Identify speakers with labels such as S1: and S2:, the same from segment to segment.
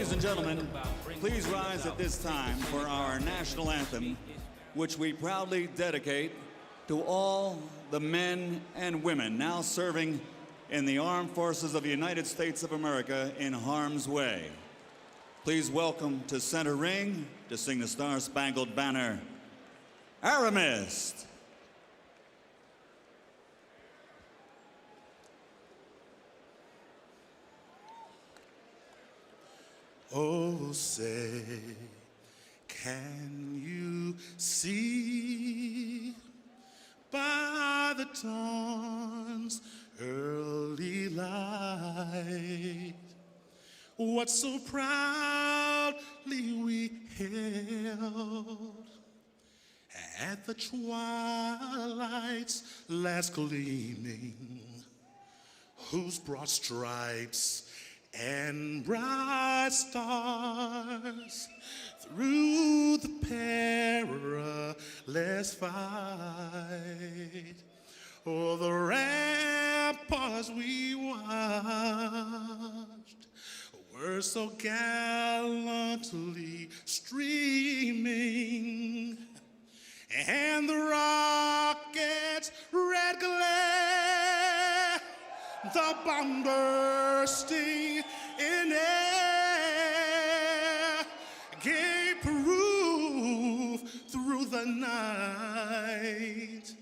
S1: Ladies and gentlemen, please rise at this time for our national anthem, which we proudly dedicate to all the men and women now serving in the armed forces of the United States of America in harm's way. Please welcome to center ring to sing the Star-Spangled Banner, Aramist.
S2: Oh, say, can you see by the dawn's early light what so proudly we hailed at the twilight's last gleaming, whose broad stripes and bright stars through the perilous fight o'er the ramparts we watched were so gallantly streaming, and the rocket's red glare, the bomb bursting in air, gave proof through the night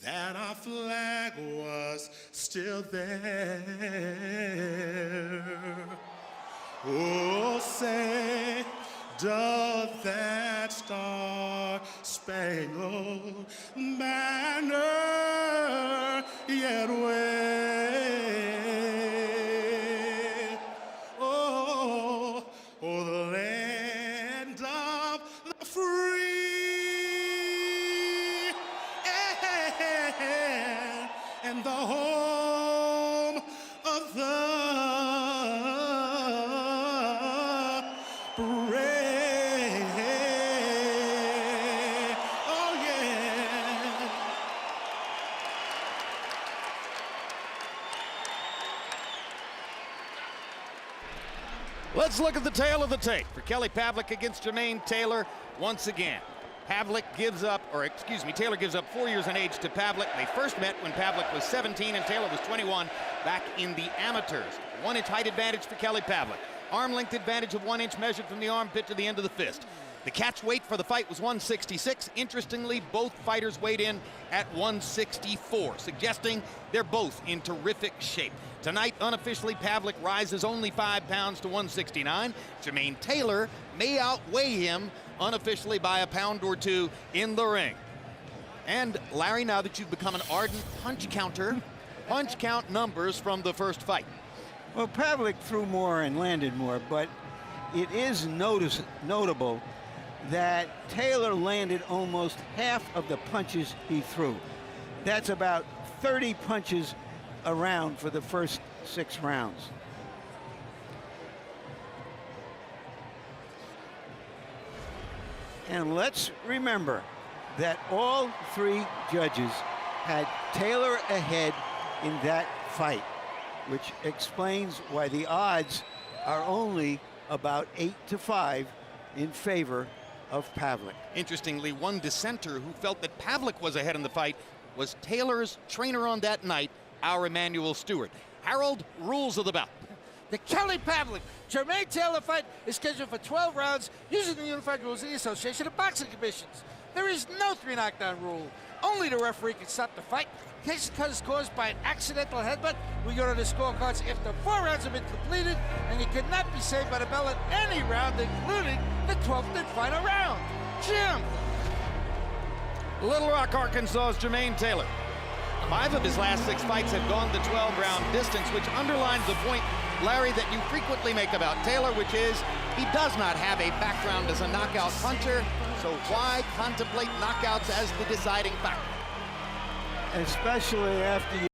S2: that our flag was still there. Oh, say, doth that star-spangled banner yet wave? Oh, oh, the land of the free and the home of the brave. Oh, yeah.
S3: Let's look at the tail of the tape for Kelly Pavlik against Jermain Taylor once again. Taylor gives up 4 years in age to Pavlik. They first met when Pavlik was 17 and Taylor was 21 back in the amateurs. 1 inch height advantage for Kelly Pavlik. Arm length advantage of 1 inch measured from the armpit to the end of the fist. The catch weight for the fight was 166. Interestingly, both fighters weighed in at 164, suggesting they're both in terrific shape. Tonight, unofficially, Pavlik rises only 5 pounds to 169. Jermain Taylor may outweigh him unofficially by a pound or two in the ring. And Larry, now that you've become an ardent punch counter, punch count numbers from the first fight.
S4: Well, Pavlik threw more and landed more, but it is notable that Taylor landed almost half of the punches he threw. That's about 30 punches around for the first 6 rounds. And let's remember that all 3 judges had Taylor ahead in that fight, which explains why the odds are only about 8-5 in favor of Pavlik.
S3: Interestingly, one dissenter who felt that Pavlik was ahead in the fight was Taylor's trainer on that night, our Emmanuel Stewart. Harold, rules of the bout.
S5: The Kelly Pavlik Jermain Taylor fight is scheduled for 12 rounds using the unified rules of the Association of Boxing Commissions. There is no 3 knockdown rule. Only the referee can stop the fight. Case is caused by an accidental headbutt. We go to the scorecards after 4 rounds have been completed, and you cannot be saved by the bell at any round, including the 12th and final round. Jim.
S3: Little Rock, Arkansas's Jermain Taylor. 5 of his last 6 fights have gone the 12-round distance, which underlines the point, Larry, that you frequently make about Taylor, which is he does not have a background as a knockout puncher, so why contemplate knockouts as the deciding factor?
S4: Especially after you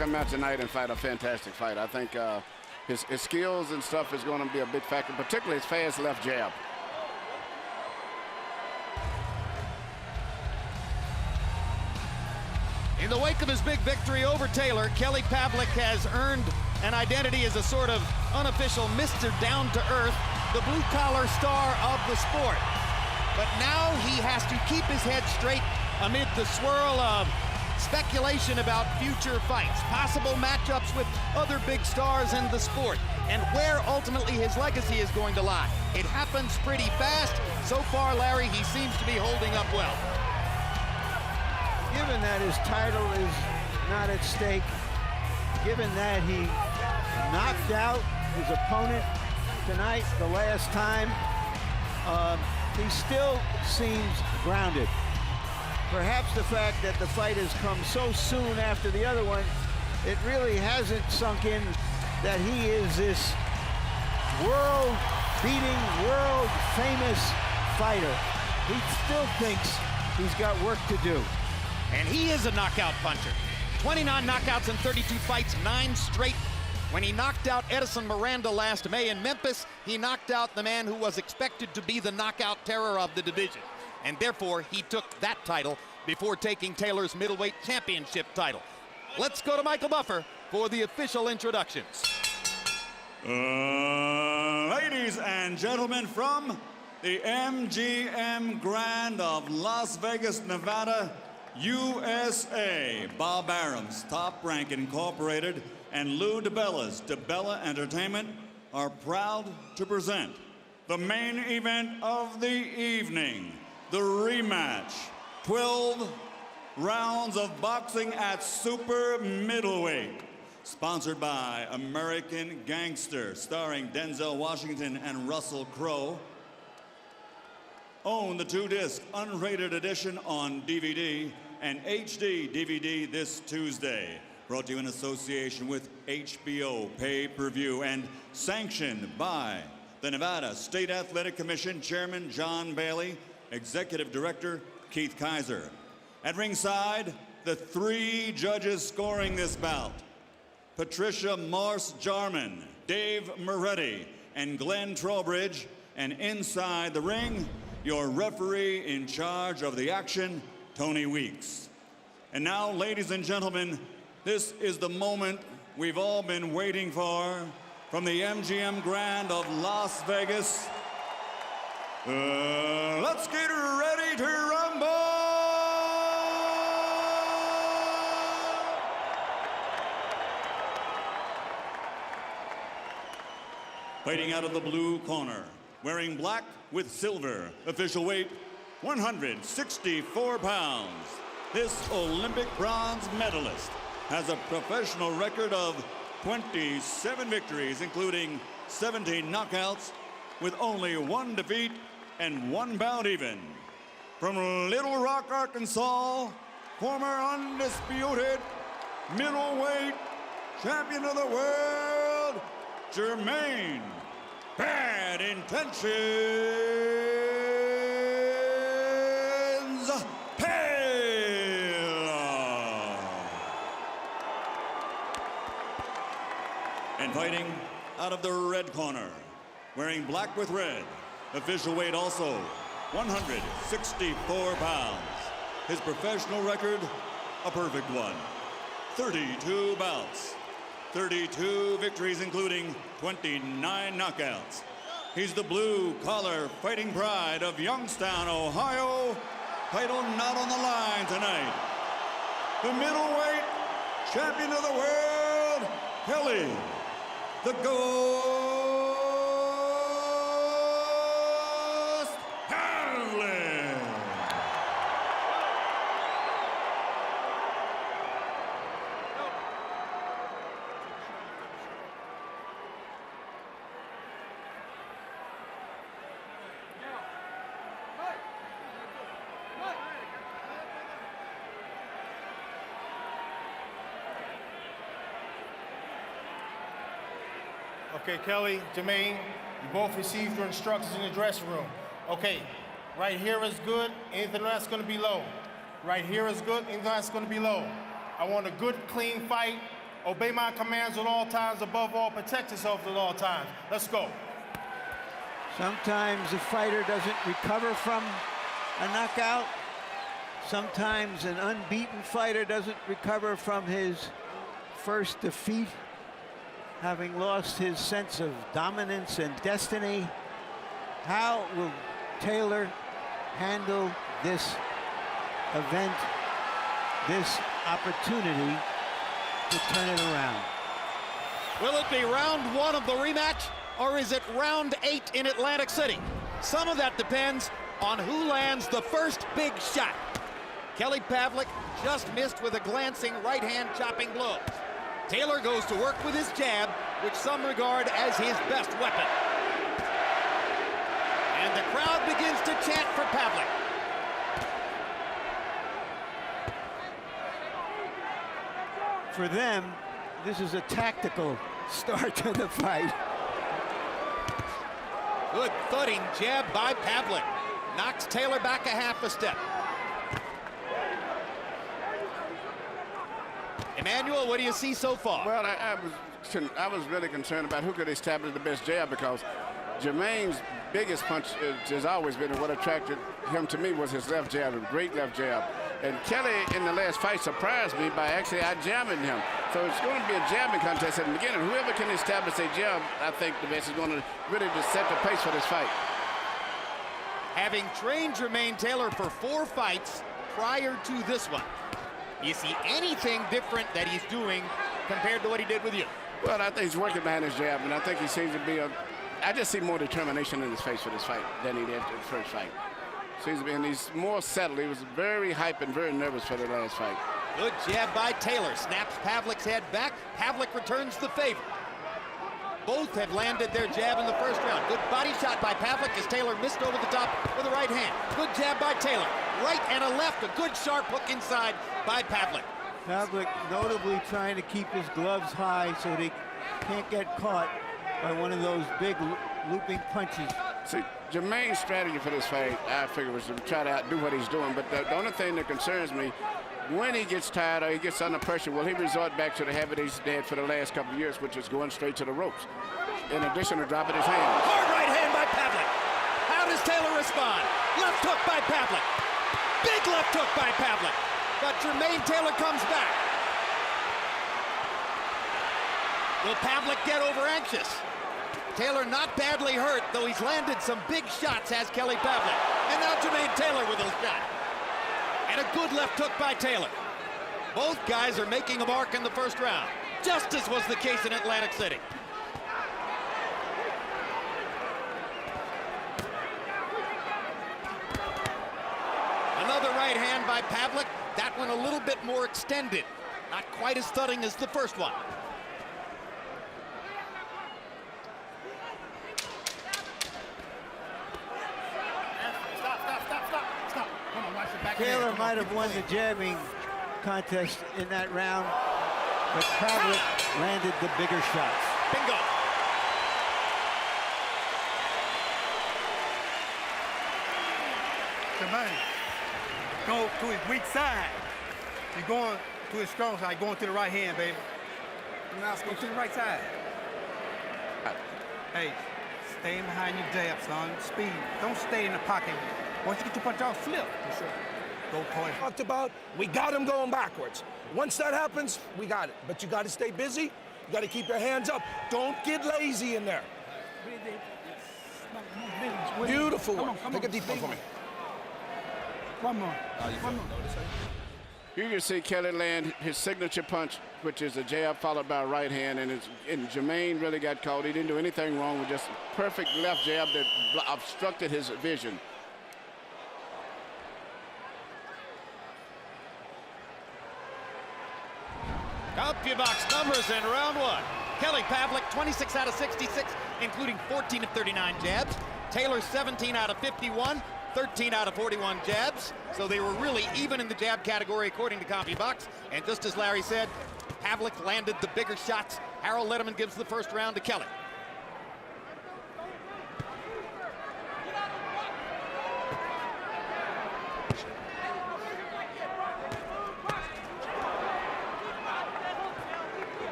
S6: Come out tonight and fight a fantastic fight. I think his skills and stuff is going to be a big factor, particularly his fast left jab.
S3: In the wake of his big victory over Taylor, Kelly Pavlik has earned an identity as a sort of unofficial Mr. Down-to-Earth, the blue-collar star of the sport. But now he has to keep his head straight amid the swirl of speculation about future fights, possible matchups with other big stars in the sport, and where ultimately his legacy is going to lie. It happens pretty fast. So far, Larry, he seems to be holding up well.
S4: Given that his title is not at stake, given that he knocked out his opponent tonight the last time, he still seems grounded. Perhaps the fact that the fight has come so soon after the other one, it really hasn't sunk in that he is this world-beating, world-famous fighter. He still thinks he's got work to do.
S3: And he is a knockout puncher. 29 knockouts in 32 fights, 9 straight. When he knocked out Edison Miranda last May in Memphis, he knocked out the man who was expected to be the knockout terror of the division. And therefore, he took that title before taking Taylor's middleweight championship title. Let's go to Michael Buffer for the official introductions.
S1: Ladies and gentlemen, from the MGM Grand of Las Vegas, Nevada, USA, Bob Arams, Top Rank Incorporated, and Lou DiBella's DiBella Entertainment are proud to present the main event of the evening, the rematch, 12 rounds of boxing at super middleweight, sponsored by American Gangster, starring Denzel Washington and Russell Crowe. Own the 2-disc unrated edition on DVD and HD DVD this Tuesday. Brought to you in association with HBO Pay-Per-View and sanctioned by the Nevada State Athletic Commission Chairman John Bailey, Executive Director Keith Kaiser. At ringside, the 3 judges scoring this bout: Patricia Morse-Jarman, Dave Moretti, and Glenn Trowbridge. And inside the ring, your referee in charge of the action, Tony Weeks. And now, ladies and gentlemen, this is the moment we've all been waiting for from the MGM Grand of Las Vegas. Let's get ready to rumble! Fighting out of the blue corner, wearing black with silver, official weight 164 pounds. This Olympic bronze medalist has a professional record of 27 victories, including 17 knockouts, with only 1 defeat and 1 bout even. From Little Rock, Arkansas, former undisputed middleweight champion of the world, Jermain Bad Intentions Taylor. And fighting out of the red corner, wearing black with red, official weight also 164 pounds. His professional record, a perfect one. 32 bouts, 32 victories, including 29 knockouts. He's the blue-collar fighting pride of Youngstown, Ohio. Title not on the line tonight. The middleweight champion of the world, Kelly the Ghost Pavlik.
S7: Okay, Kelly, Jermain, you both received your instructions in the dressing room. Okay, right here is good, anything else gonna be low. Right here is good, anything else gonna be low. I want a good, clean fight. Obey my commands at all times. Above all, protect yourself at all times. Let's go.
S4: Sometimes a fighter doesn't recover from a knockout. Sometimes an unbeaten fighter doesn't recover from his first defeat, having lost his sense of dominance and destiny. How will Taylor handle this event, this opportunity to turn it around?
S3: Will it be round 1 of the rematch, or is it round 8 in Atlantic City? Some of that depends on who lands the first big shot. Kelly Pavlik just missed with a glancing right-hand chopping blow. Taylor goes to work with his jab, which some regard as his best weapon. And the crowd begins to chant for Pavlik.
S4: For them, this is a tactical start to the fight.
S3: Good thudding jab by Pavlik. Knocks Taylor back a half a step. Emmanuel, what do you see so far?
S6: Well, I was really concerned about who could establish the best jab, because Jermain's biggest punch has always been, and what attracted him to me was his left jab, a great left jab. And Kelly in the last fight surprised me by actually out-jabbing him. So it's going to be a jabbing contest at the beginning. Whoever can establish a jab, I think the best is going to really just set the pace for this fight.
S3: Having trained Jermain Taylor for 4 fights prior to this one, you see anything different that he's doing compared to what he did with you?
S6: Well, I think he's working behind his jab, and I think he seems to be I just see more determination in his face for this fight than he did in the first fight. Seems to be, and he's more settled. He was very hype and very nervous for the last fight.
S3: Good jab by Taylor. Snaps Pavlik's head back. Pavlik returns the favor. Both had landed their jab in the first round. Good body shot by Pavlik as Taylor missed over the top with the right hand. Good jab by Taylor. Right and a left. A good sharp hook inside by Pavlik.
S4: Pavlik notably trying to keep his gloves high so they can't get caught by one of those big looping punches.
S6: See, Jermain's strategy for this fight, I figure, was to try to outdo what he's doing. But the only thing that concerns me, when he gets tired or he gets under pressure, will he resort back to the habit he's had for the last couple of years, which is going straight to the ropes, in addition to dropping his hands?
S3: Hard right hand by Pavlik. How does Taylor respond? Left hook by Pavlik. Big left hook by Pavlik. But Jermain Taylor comes back. Will Pavlik get over anxious? Taylor not badly hurt, though he's landed some big shots, has Kelly Pavlik. And now Jermain Taylor with a shot. And a good left hook by Taylor. Both guys are making a mark in the first round, just as was the case in Atlantic City. Another right hand by Pavlik. That one a little bit more extended. Not quite as thudding as the first one.
S4: Taylor might have won the jabbing contest in that round, but Pavlik landed the bigger shots.
S3: Bingo.
S8: Jermain, go to his weak side. You're going to his strong side, going to the right hand, baby. Now go to the right side. Hey, stay behind your jab, son. Speed. Don't stay in the pocket. Once you get your punch off, flip. Yes, sir. Go point.
S9: Talked about, we got him going backwards. Once that happens, we got it. But you got to stay busy. You got to keep your hands up. Don't get lazy in there. Beautiful one. Take a deep one for me.
S8: One more. One more.
S6: You can see Kelly land his signature punch, which is a jab followed by a right hand, and Jermain really got caught. He didn't do anything wrong with just perfect left jab that obstructed his vision.
S3: CompuBox numbers in round 1. Kelly Pavlik, 26 out of 66, including 14 of 39 jabs. Taylor, 17 out of 51, 13 out of 41 jabs. So they were really even in the jab category, according to CompuBox. And just as Larry said, Pavlik landed the bigger shots. Harold Letterman gives the first round to Kelly.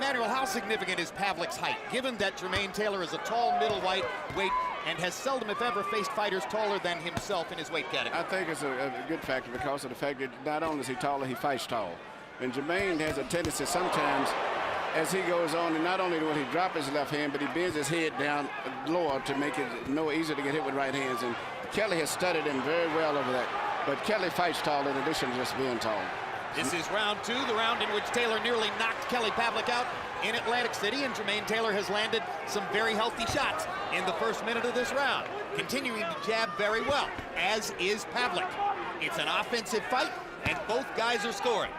S3: Emmanuel, how significant is Pavlik's height, given that Jermain Taylor is a tall middleweight and has seldom, if ever, faced fighters taller than himself in his weight category?
S6: I think it's a good factor because of the fact that not only is he taller, he fights tall. And Jermain has a tendency sometimes, as he goes on, and not only will he drop his left hand, but he bends his head down lower to make it no easier to get hit with right hands. And Kelly has studied him very well over that. But Kelly fights tall in addition to just being tall.
S3: This is round 2, the round in which Taylor nearly knocked Kelly Pavlik out in Atlantic City, and Jermain Taylor has landed some very healthy shots in the first minute of this round, continuing to jab very well, as is Pavlik. It's an offensive fight, and both guys are scoring.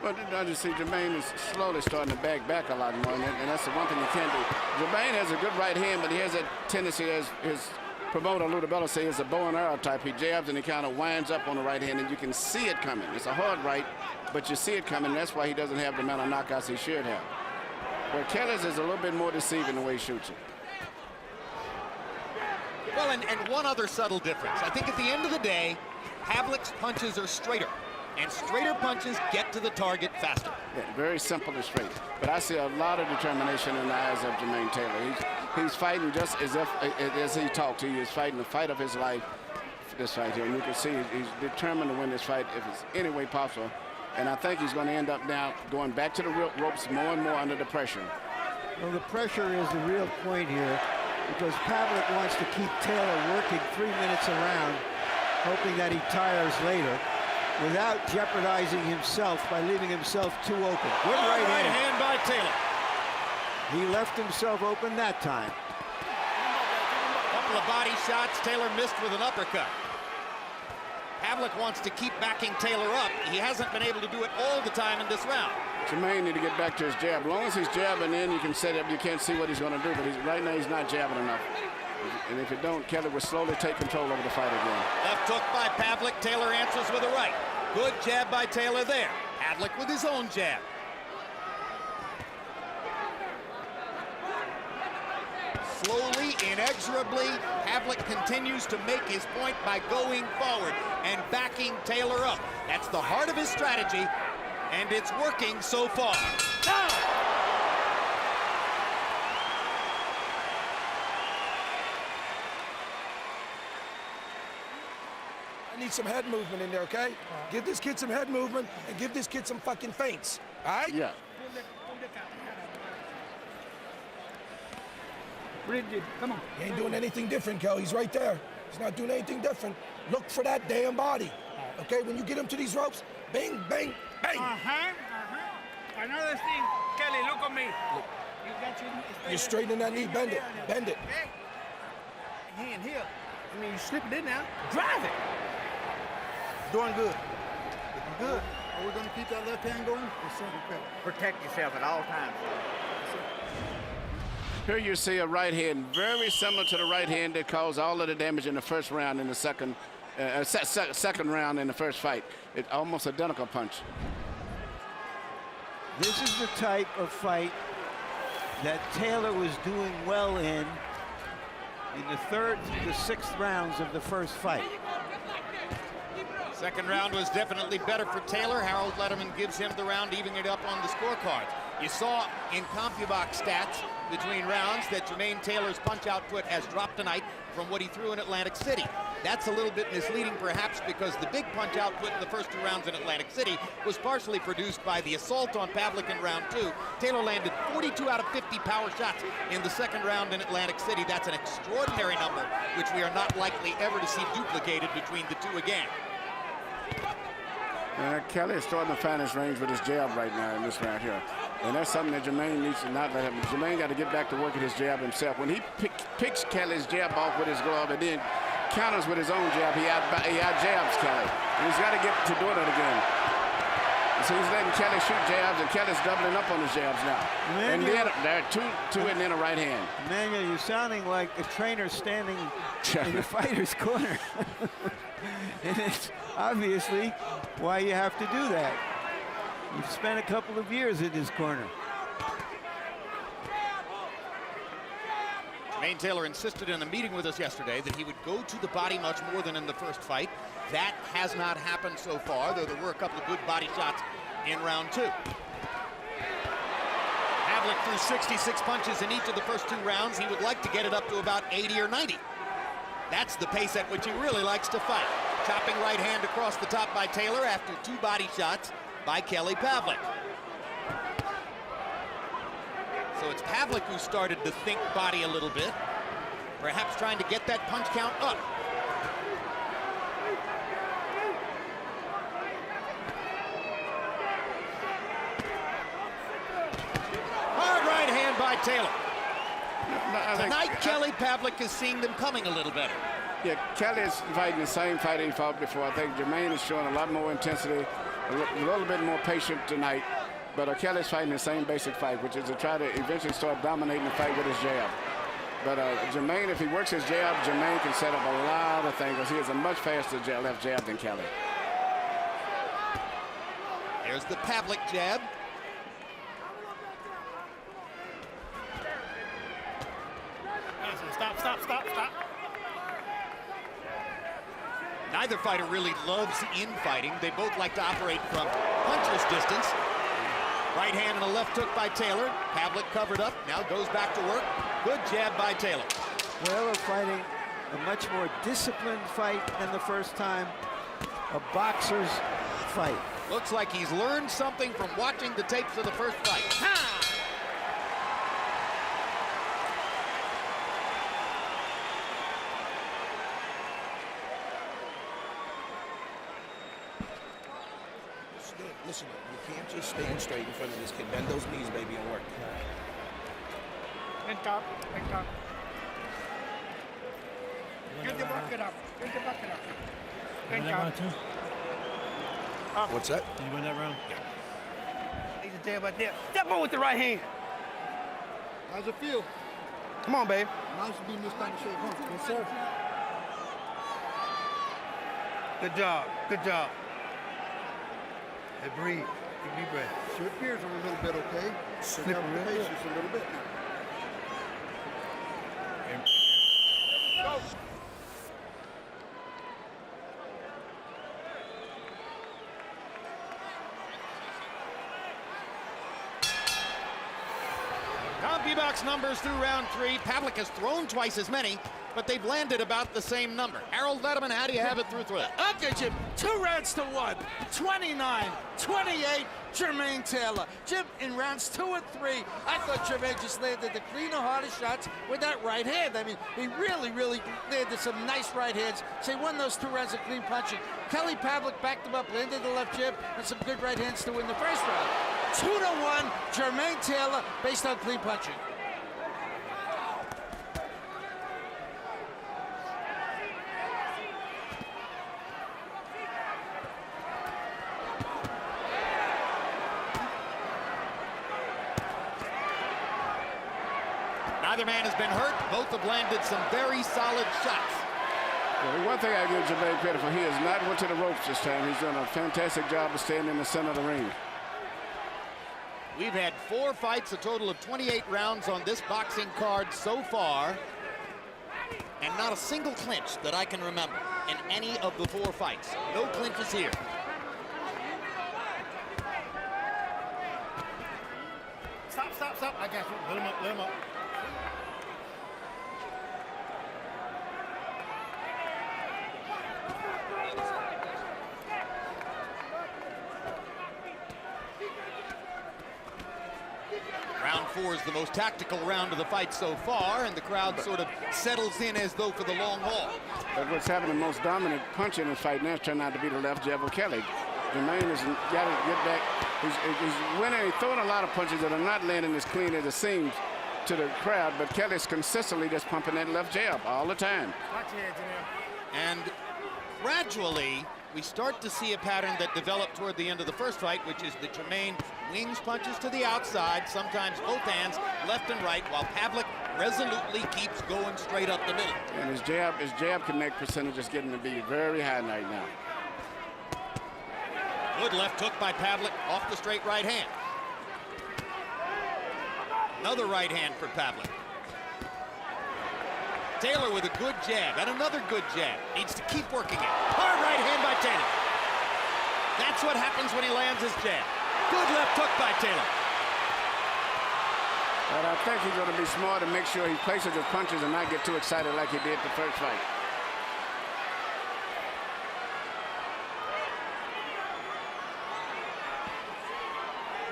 S6: But I just see Jermain is slowly starting to back a lot more, and that's the one thing you can't do. Jermain has a good right hand, but he has that tendency, as his promoter Ludabella says, it's a bow and arrow type. He jabs and he kind of winds up on the right hand, and you can see it coming. It's a hard right, but you see it coming. That's why he doesn't have the amount of knockouts he should have. But Kelly's is a little bit more deceiving the way he shoots it.
S3: Well, and one other subtle difference. I think at the end of the day, Pavlik's punches are straighter, and straighter punches get to the target faster.
S6: Yeah, very simple and straight. But I see a lot of determination in the eyes of Jermain Taylor. He's fighting just as he talked to you. He's fighting the fight of his life, this fight here. And you can see he's determined to win this fight if it's any way possible. And I think he's going to end up now going back to the ropes more and more under the pressure.
S4: Well, the pressure is the real point here, because Pavlik wants to keep Taylor working 3 minutes around, hoping that he tires later, without jeopardizing himself by leaving himself too open. Good right
S3: hand by Taylor.
S4: He left himself open that time.
S3: Couple of body shots. Taylor missed with an uppercut. Pavlik wants to keep backing Taylor up. He hasn't been able to do it all the time in this round.
S6: Jermain need to get back to his jab. As long as he's jabbing in, you can set up. You can't see what he's going to do, but right now he's not jabbing enough. And if you don't, Kelly will slowly take control over the fight again.
S3: Left hook by Pavlik. Taylor answers with a right. Good jab by Taylor there. Pavlik with his own jab. Slowly, inexorably, Pavlik continues to make his point by going forward and backing Taylor up. That's the heart of his strategy, and it's working so far.
S9: I need some head movement in there, okay? Give this kid some head movement and give this kid some fucking feints, all right?
S6: Yeah.
S8: Bridget, come on.
S9: He ain't doing anything different, Kel. He's right there. He's not doing anything different. Look for that damn body, okay? When you get him to these ropes, bang, bang, bang.
S8: Another thing, Kelly, look at me. You got
S9: You're straightening that knee. Bend it. Bend it.
S8: Hand here. I mean, you slip it in now. Drive it. Doing good. Looking good.
S10: Are we going to keep that left hand going? Yes, sir. Okay.
S8: Protect yourself at all times.
S6: Here you see a right hand very similar to the right hand that caused all of the damage in the first round in the second round in the first fight. It's almost identical punch.
S4: This is the type of fight that Taylor was doing well in the third to the sixth rounds of the first fight.
S3: Second round was definitely better for Taylor. Harold Letterman gives him the round, evening it up on the scorecards. You saw in CompuBox stats between rounds that Jermain Taylor's punch output has dropped tonight from what he threw in Atlantic City. That's a little bit misleading, perhaps, because the big punch output in the first 2 rounds in Atlantic City was partially produced by the assault on Pavlik in round 2. Taylor landed 42 out of 50 power shots in the second round in Atlantic City. That's an extraordinary number, which we are not likely ever to see duplicated between the two again.
S6: Kelly is starting to find his range with his jab right now in this round here. And that's something that Jermain needs to not let him. Jermain got to get back to working his jab himself. When he picks Kelly's jab off with his glove and then counters with his own jab, he out-jabs Kelly. And he's got to get to doing it again. So he's letting Kelly shoot jabs, and Kelly's doubling up on his jabs now. And then there are two and then a right hand.
S4: Emmanuel, you're sounding like a trainer standing in the fighter's corner. And it's obviously why you have to do that. You've spent a couple of years in his corner.
S3: Jermain Taylor insisted in a meeting with us yesterday that he would go to the body much more than in the first fight. That has not happened so far, though there were a couple of good body shots in round 2. Pavlik threw 66 punches in each of the first 2 rounds. He would like to get it up to about 80 or 90. That's the pace at which he really likes to fight. Chopping right hand across the top by Taylor after 2 body shots by Kelly Pavlik. So it's Pavlik who started to think body a little bit, perhaps trying to get that punch count up. Hard right hand by Taylor. Tonight, Kelly Pavlik is seeing them coming a little better.
S6: Yeah, Kelly is fighting the same fight he fought before. I think Jermain is showing a lot more intensity, a little bit more patient tonight. But Kelly's fighting the same basic fight, which is to try to eventually start dominating the fight with his jab. But Jermain, if he works his jab, Jermain can set up a lot of things because he has a much faster left jab than Kelly.
S3: There's the Pavlik jab.
S7: Stop.
S3: Neither fighter really loves infighting. They both like to operate from puncher's distance. Right hand and a left hook by Taylor. Pavlik covered up, now goes back to work. Good jab by Taylor.
S4: Taylor fighting a much more disciplined fight than the first time. A boxer's fight.
S3: Looks like he's learned something from watching the tapes of the first fight. Ha!
S9: Listen, you can't just stand straight in front of this kid. Bend those knees, baby, and work.
S8: Get the bucket up.
S9: What's that?
S10: Did you win that round?
S8: He's a jab right there. Step on with the right hand.
S10: How's it feel?
S8: Come on, babe.
S10: Nice to be in this kind of shape, huh? Yes, sir.
S8: Good job. Hey, breathe. Take deep breath.
S10: Shift gears a little bit, okay?
S8: Slip a little bit.
S10: Patience a little bit now.
S3: CompuBox numbers through round 3. Pavlik has thrown twice as many, but they've landed about the same number. Harold Letterman, how do you have it through 3?
S5: Okay, Jim, 2 rounds to 1. 29-28, Jermain Taylor. Jim, in rounds 2 and 3, I thought Jermain just landed the cleaner, harder shots with that right hand. I mean, he really landed some nice right hands. So he won those 2 rounds of clean punching. Kelly Pavlik backed him up, landed the left jab, and some good right hands to win the first round. 2-1, Jermain Taylor, based on clean punching.
S3: Neither man has been hurt. Both have landed some very solid shots.
S6: Well, one thing I give Jermain credit for, he has not went to the ropes this time. He's done a fantastic job of staying in the center of the ring.
S3: We've had 4 fights, a total of 28 rounds on this boxing card so far, and not a single clinch that I can remember in any of the 4 fights. No clinches here.
S7: Stop. I got you. Let him up.
S3: Round 4 is the most tactical round of the fight so far, and the crowd sort of settles in as though for the long haul.
S6: But what's having the most dominant punch in this fight now is turned out to be the left jab of Kelly. Jermain has got to get back. He's winning. He's throwing a lot of punches that are not landing as clean as it seems to the crowd, but Kelly's consistently just pumping that left jab all the time.
S3: And gradually, we start to see a pattern that developed toward the end of the first fight, which is that Jermain wings punches to the outside, sometimes both hands, left and right, while Pavlik resolutely keeps going straight up the middle.
S6: And his jab connect percentage is getting to be very high right now.
S3: Good left hook by Pavlik off the straight right hand. Another right hand for Pavlik. Taylor with a good jab and another good jab. Needs to keep working it. Hard right hand by Taylor. That's what happens when he lands his jab. Good left hook by Taylor.
S6: But I think he's going to be smart and make sure he places his punches and not get too excited like he did the first fight.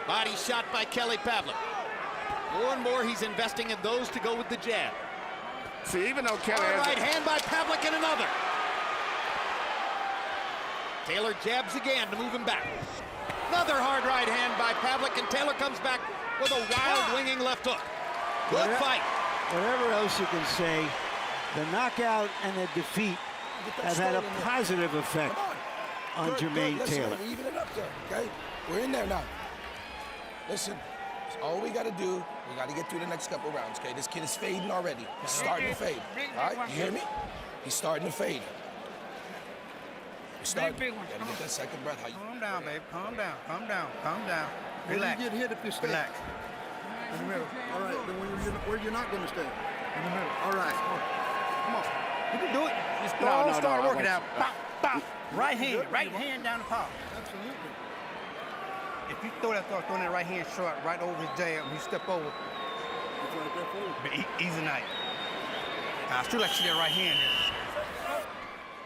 S3: Body shot by Kelly Pavlik. More and more he's investing in those to go with the jab.
S6: See, even though Kelly
S3: Hard
S6: has
S3: right hand by Pavlik and another. Taylor jabs again to move him back. Another hard right hand by Pavlik, and Taylor comes back with a wild winging left hook. Good fight.
S4: Whatever else you can say, the knockout and the defeat have had a positive effect on Jermain Taylor.
S9: Listen, even it up there, okay? We're in there now. Listen, it's all we got to do. We got to get through the next couple rounds, okay? This kid is fading already. He's starting to fade. All right, you hear me? He's starting to fade. He's starting. You got to get that second breath.
S8: Calm down, babe. Calm down. Calm down. Calm down. Relax.
S10: You get hit if you stay.
S8: Relax.
S10: In the middle. All right. Then where you're not going to stay. In the middle. All right. Come on.
S8: You can do it. Just start working out. Bop, bop. Right hand down the paw.
S10: Absolutely.
S8: If you throw that right hand short right over his jab, he step over.
S10: It's right there forward.
S8: Easy night. I still like to see that right hand there.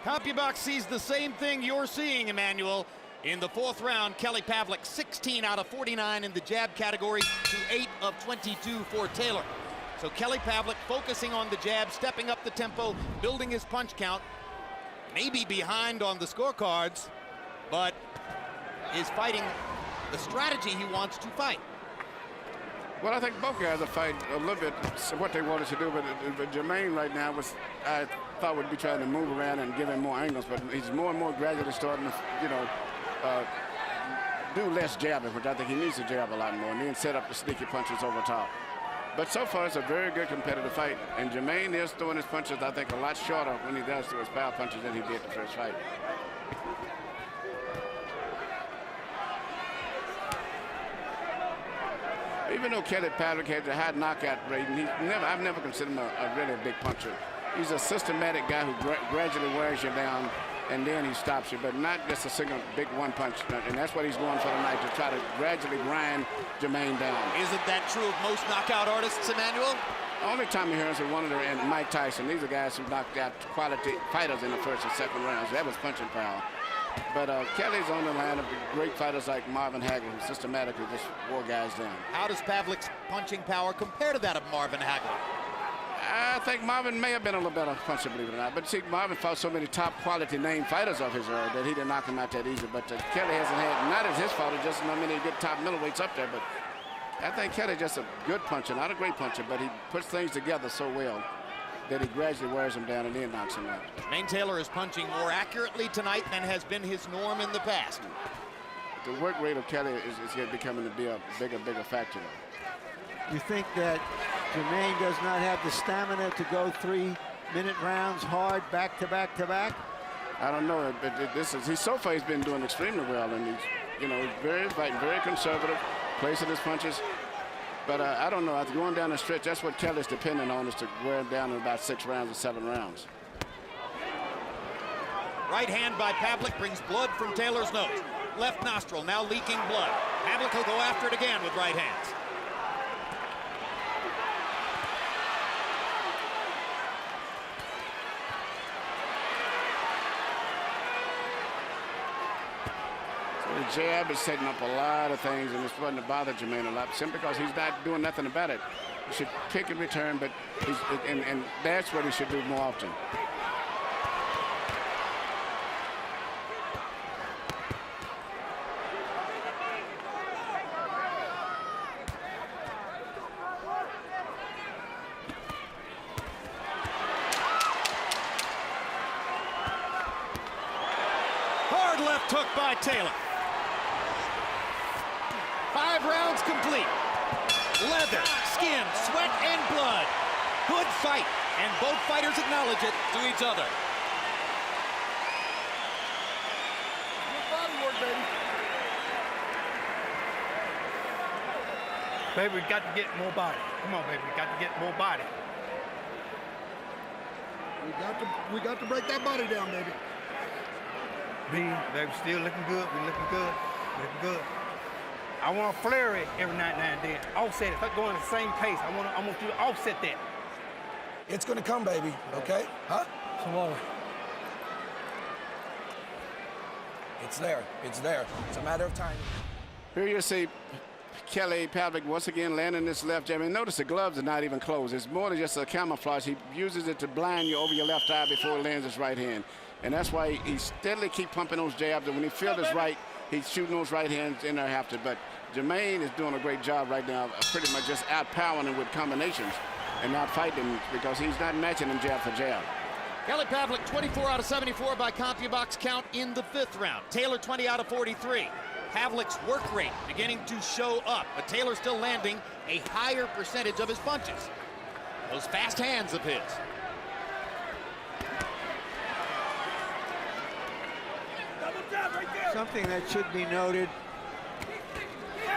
S3: CompuBox sees the same thing you're seeing, Emmanuel. In the fourth round, Kelly Pavlik 16 out of 49 in the jab category to 8 of 22 for Taylor. So Kelly Pavlik focusing on the jab, stepping up the tempo, building his punch count. Maybe behind on the scorecards, but is fighting the strategy he wants to fight.
S6: Well, I think both guys are fighting a little bit what they wanted to do, but Jermain right now I thought would be trying to move around and give him more angles, but he's more and more gradually starting to, do less jabbing, which I think he needs to jab a lot more, and then set up the sneaky punches over top. But so far, it's a very good competitive fight, and Jermain is throwing his punches, I think, a lot shorter when he does throw his power punches than he did the first fight. Even though Kelly Pavlik has a high knockout rate, and I've never considered him a really big puncher. He's a systematic guy who gradually wears you down, and then he stops you, but not just a single big one punch. And that's what he's going for tonight, to try to gradually grind Jermain down.
S3: Isn't that true of most knockout artists, Emmanuel?
S6: Only Tommy Hearns and and Mike Tyson. These are guys who knocked out quality fighters in the first and second rounds. That was punching power. But Kelly's on the line of great fighters like Marvin Hagler, who systematically just wore guys down.
S3: How does Pavlik's punching power compare to that of Marvin Hagler?
S6: I think Marvin may have been a little better puncher, believe it or not. But see, Marvin fought so many top quality name fighters of his era that he didn't knock him out that easy. But Kelly hasn't had, not as his fault, it's just not many good top middleweights up there. But I think Kelly's just a good puncher, not a great puncher, but he puts things together so well that he gradually wears him down and then knocks him out.
S3: Jermain Taylor is punching more accurately tonight than has been his norm in the past.
S6: The work rate of Kelly is becoming to be a bigger factor.
S4: You think that Jermain does not have the stamina to go 3-minute rounds hard back to back to back?
S6: I don't know, but so far he's been doing extremely well, and he's fighting very conservative, placing his punches. But I don't know, after going down the stretch, that's what Kelly's depending on, is to wear him down in about 6 rounds or 7 rounds.
S3: Right hand by Pavlik brings blood from Taylor's nose. Left nostril now leaking blood. Pavlik will go after it again with right hands.
S6: The jab is setting up a lot of things, and it's starting to bother Jermain a lot, simply because he's not doing nothing about it. He should kick and return, but and that's what he should do more often.
S3: Hard left hook by Taylor. 5 rounds complete. Leather, skin, sweat, and blood. Good fight, and both fighters acknowledge it to each other.
S10: Good body work, baby.
S8: Baby, we got to get more body. Come on, baby, we got to get more body.
S10: We got to break that body down, baby.
S8: Baby, still looking good. We looking good. Looking good. I want to flare it every now and then. Offset it. If I go in the same pace, I want you to offset that.
S9: It's gonna come, baby. Okay? Huh?
S8: Some water.
S9: It's there. It's there. It's a matter of time.
S6: Here you see Kelly Pavlik once again landing this left jab. And notice the gloves are not even closed. It's more than just a camouflage. He uses it to blind you over your left eye before he lands his right hand. And that's why he steadily keep pumping those jabs. And when he feels it's right, he's shooting those right hands in there after. But Jermain is doing a great job right now, pretty much just outpowering him with combinations and not fighting because he's not matching him jab for jab.
S3: Kelly Pavlik, 24 out of 74 by CompuBox count in the 5th round. Taylor, 20 out of 43. Pavlik's work rate beginning to show up, but Taylor still landing a higher percentage of his punches. Those fast hands of his.
S4: Something that should be noted,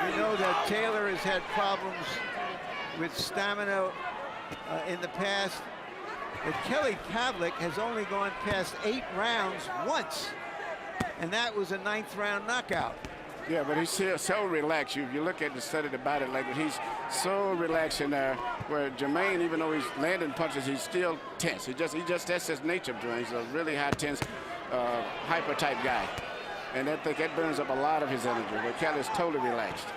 S4: we know that Taylor has had problems with stamina in the past, but Kelly Pavlik has only gone past 8 rounds once, and that was a 9th round knockout.
S6: Yeah, but he's so relaxed. You look at the study of the body language, he's so relaxed in there, where Jermain, even though he's landing punches, he's still tense. That's his nature of Jermain. He's a really high tense, hyper type guy. And I think that burns up a lot of his energy, where Kelly's totally relaxed.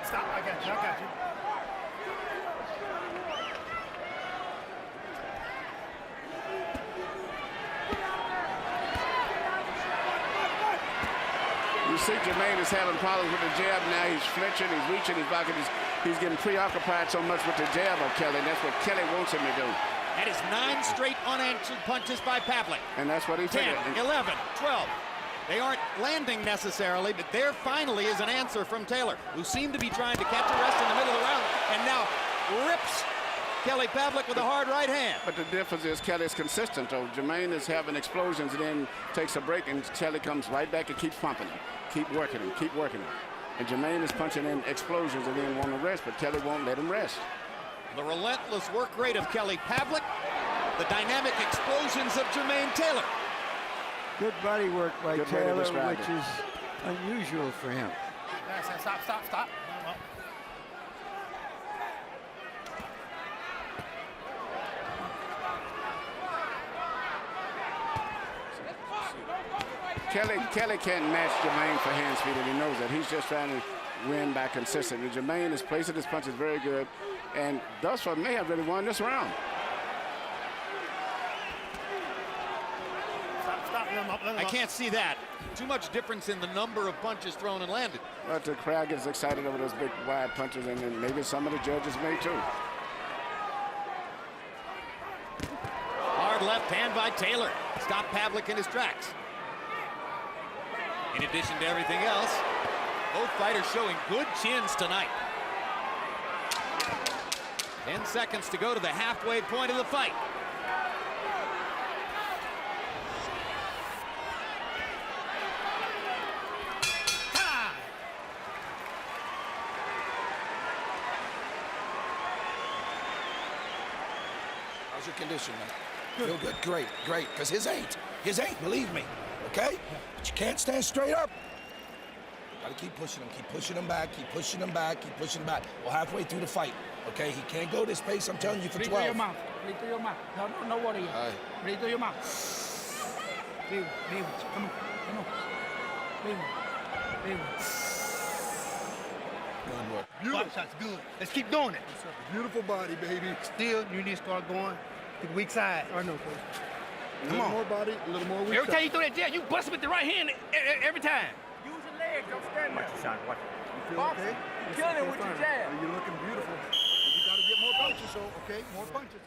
S8: Stop, I got you, I got you.
S6: You see Jermain is having problems with the jab now. He's flinching, he's reaching his pocket. He's getting preoccupied so much with the jab of Kelly. And that's what Kelly wants him to do.
S3: That is 9 straight unanswered punches by Pavlik.
S6: And that's what he
S3: 10,
S6: figured.
S3: 11, 12. They aren't landing necessarily, but there finally is an answer from Taylor, who seemed to be trying to catch a rest in the middle of the round, and now rips Kelly Pavlik with a hard right hand.
S6: But the difference is Kelly's consistent, though. Jermain is having explosions and then takes a break, and Kelly comes right back and keeps pumping him. Keep working him, keep working him. And Jermain is punching in explosions and then want to rest, but Kelly won't let him rest.
S3: The relentless work rate of Kelly Pavlik, the dynamic explosions of Jermain Taylor.
S4: Good body work by
S6: Good way to
S4: Taylor,
S6: describe
S4: which
S6: it.
S4: is unusual for him.
S8: Stop.
S6: Kelly can't match Jermain for hand speed, and he knows that. He's just trying to win by consistency. Jermain is placing his punches very good, and thus far may have really won this round.
S3: I can't see that. Too much difference in the number of punches thrown and landed.
S6: But the crowd gets excited over those big, wide punches, and then maybe some of the judges may too.
S3: Hard left hand by Taylor. Stop Pavlik in his tracks. In addition to everything else, both fighters showing good chins tonight. 10 seconds to go to the halfway point of the fight.
S9: How's your condition, man? Feel good? Great, because his ain't, believe me, okay? But you can't stand straight up. Gotta keep pushing him back, keep pushing him back. Well, halfway through the fight, okay? He can't go this pace, I'm telling you, for 12.
S8: Breathe through your mouth. No water yet.
S9: All right.
S8: Breathe through your mouth. Come on.
S9: Good work.
S8: Body shots good. Let's keep doing it.
S10: Beautiful body, baby.
S8: Still, you need to start going to the weak side. I know, coach.
S10: A little more body, a little more weak
S8: Every time
S10: side.
S8: you throw that jab, you bust him with the right hand every time. Use your legs, don't stand there. Watch it.
S10: You feel okay?
S8: Kill him with your jab.
S10: You're looking beautiful. You got to get more punches, so, okay? More punches.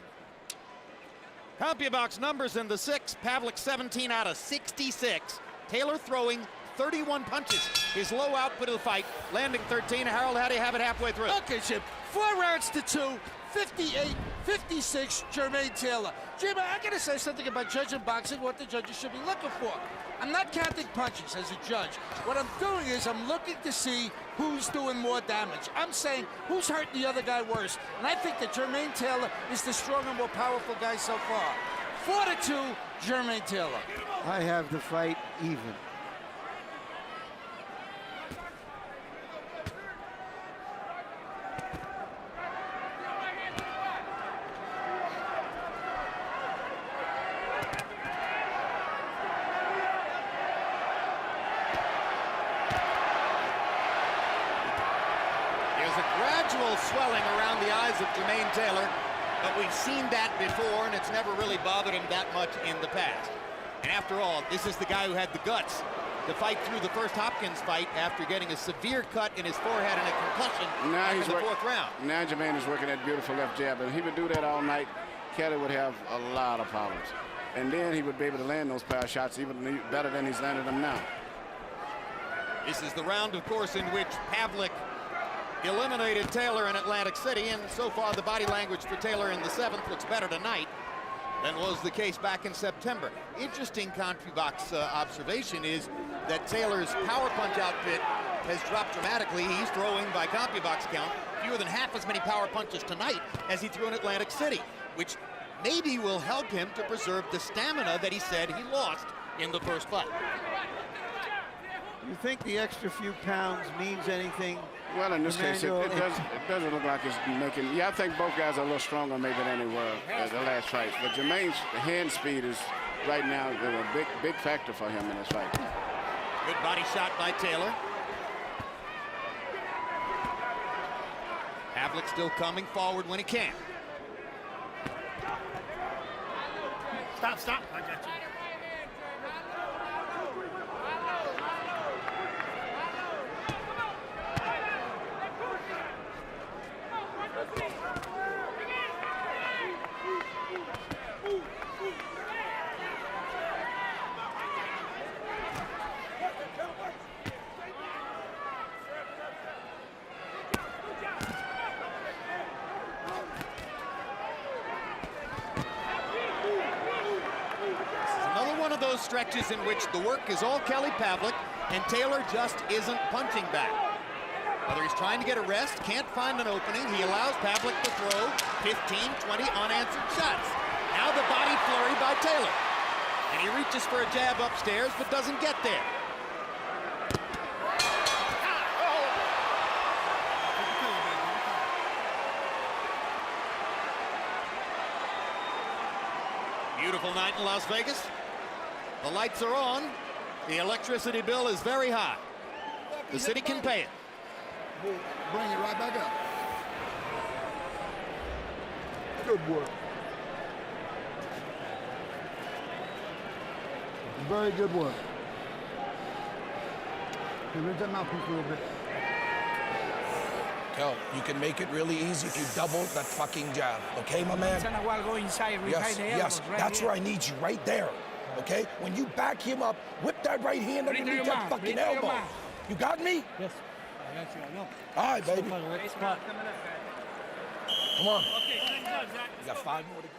S3: CompuBox numbers in the 6. Pavlik 17 out of 66. Taylor throwing 31 punches. His low output of the fight, landing 13. Harold, how do you have it halfway through?
S5: Okay, Chip. 4 rounds to 2, 58-56, Jermain Taylor. Jermain, I gotta say something about judging boxing, what the judges should be looking for. I'm not counting punches as a judge. What I'm doing is I'm looking to see who's doing more damage. I'm saying who's hurting the other guy worse. And I think that Jermain Taylor is the stronger, more powerful guy so far. 4-2, Jermain Taylor.
S4: I have the fight even.
S3: Gradual swelling around the eyes of Jermain Taylor, but we've seen that before, and it's never really bothered him that much in the past. And after all, this is the guy who had the guts to fight through the first Hopkins fight after getting a severe cut in his forehead and a concussion after the fourth round.
S6: Now Jermain is working that beautiful left jab, and he would do that all night. Kelly would have a lot of problems. And then he would be able to land those power shots even better than he's landed them now.
S3: This is the round, of course, in which Pavlik eliminated Taylor in Atlantic City, and so far the body language for Taylor in the 7th looks better tonight than was the case back in September. Interesting CompuBox observation is that Taylor's power punch output has dropped dramatically. He's throwing, by CompuBox count, fewer than half as many power punches tonight as he threw in Atlantic City, which maybe will help him to preserve the stamina that he said he lost in the first fight.
S4: You think the extra few pounds means anything?
S6: Well, in this case, it doesn't look like it's making. Yeah, I think both guys are a little stronger maybe than they were at the last fight. But Jermain's hand speed is right now a big factor for him in this fight.
S3: Good body shot by Taylor. Pavlik still coming forward when he can.
S7: Stop. I got you.
S3: Those stretches in which the work is all Kelly Pavlik and Taylor just isn't punching back. Whether he's trying to get a rest, can't find an opening, he allows Pavlik to throw 15, 20 unanswered shots. Now the body flurry by Taylor. And he reaches for a jab upstairs but doesn't get there. Beautiful night in Las Vegas. The lights are on. The electricity bill is very high. The city can pay it.
S10: Bring it right back up. Good work. Very good work. Raise that mouthpiece a little bit.
S9: Kel, you can make it really easy if you double that fucking jab. Okay, my man?
S8: Go inside,
S9: Yes, that's where I need you, right there. Okay? When you back him up, whip that right hand underneath that fucking elbow. You got me?
S8: Yes.
S9: All right, baby. Come on. You got 5 more to go.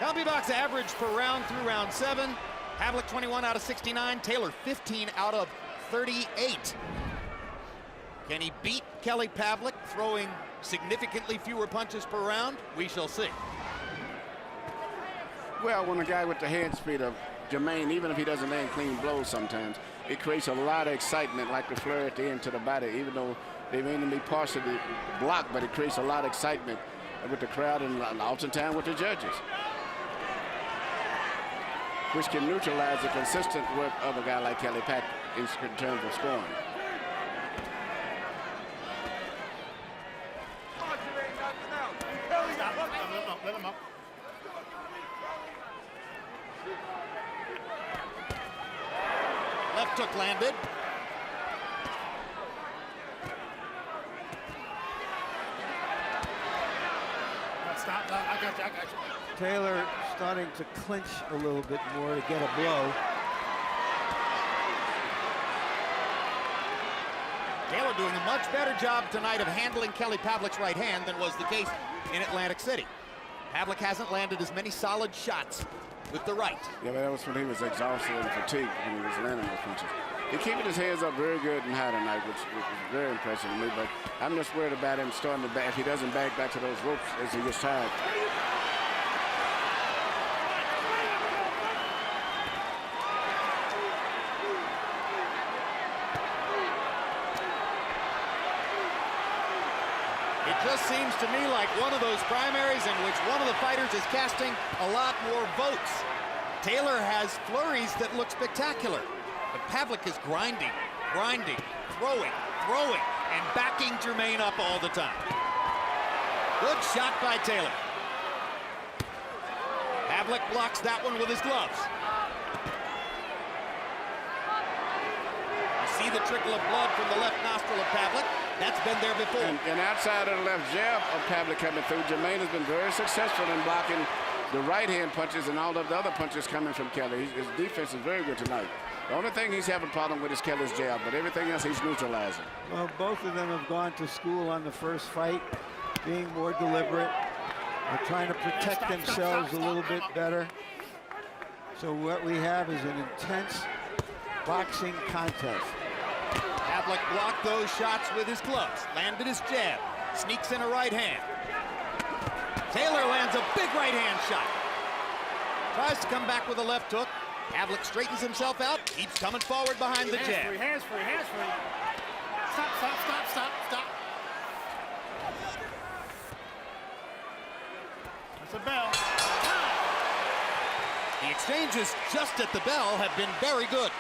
S3: CompuBox average per round through round 7. Pavlik 21 out of 69. Taylor 15 out of 38. Can he beat Kelly Pavlik, throwing significantly fewer punches per round? We shall see.
S6: Well, when a guy with the hand speed of Jermain, even if he doesn't land clean blows sometimes, it creates a lot of excitement, like the flurry at the end to the body, even though they may be partially blocked, but it creates a lot of excitement with the crowd and oftentimes with the judges, which can neutralize the consistent work of a guy like Kelly Pavlik in terms of scoring.
S7: Let him up.
S3: Left hook landed.
S7: Stop. I got you.
S4: Taylor starting to clinch a little bit more to get a blow.
S3: Taylor doing a much better job tonight of handling Kelly Pavlik's right hand than was the case in Atlantic City. Pavlik hasn't landed as many solid shots with the right.
S6: Yeah, but that was when he was exhausted and fatigued when he was landing those punches. He's keeping his hands up very good and high tonight, which is very impressive to me. But I'm just worried about him starting to back. If he doesn't back to those ropes as he gets tired.
S3: It just seems to me like one of those primaries in which one of the fighters is casting a lot more votes. Taylor has flurries that look spectacular, but Pavlik is grinding, throwing, and backing Jermain up all the time. Good shot by Taylor. Pavlik blocks that one with his gloves. You see the trickle of blood from the left nostril of Pavlik. That's been there before.
S6: And outside of the left jab of Pavlik coming through, Jermain has been very successful in blocking the right-hand punches and all of the other punches coming from Kelly. His defense is very good tonight. The only thing he's having a problem with is Kelly's jab, but everything else he's neutralizing.
S4: Well, both of them have gone to school on the first fight, being more deliberate, trying to protect themselves a little bit better. So what we have is an intense boxing contest.
S3: Pavlik blocked those shots with his gloves, landed his jab, sneaks in a right hand. Taylor lands a big right hand shot. Tries to come back with a left hook. Pavlik straightens himself out, keeps coming forward behind the jab.
S8: Hands free. Stop. That's a bell.
S3: The exchanges just at the bell have been very good.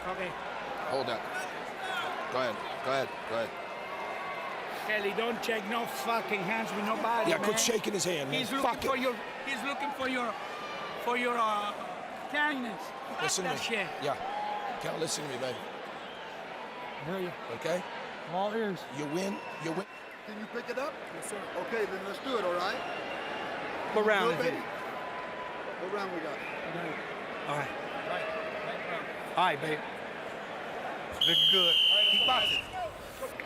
S8: Okay.
S9: Hold up. Go ahead.
S8: Kelly, don't shake no fucking hands with nobody.
S9: Yeah, quit shaking his hand, man.
S8: He's
S9: Fuck
S8: looking
S9: it.
S8: He's looking for your kindness.
S9: Listen to
S8: That
S9: me.
S8: shit.
S9: Yeah. Cal, listen to me, baby.
S8: Hear you.
S9: Okay?
S8: All ears.
S9: You win.
S10: Can you pick it up? Yes, sir. Okay, then let's do it, all right?
S8: What round
S10: Good,
S8: is it?
S10: baby? What round we got?
S8: All right. All right, babe. Look good. Keep boxing.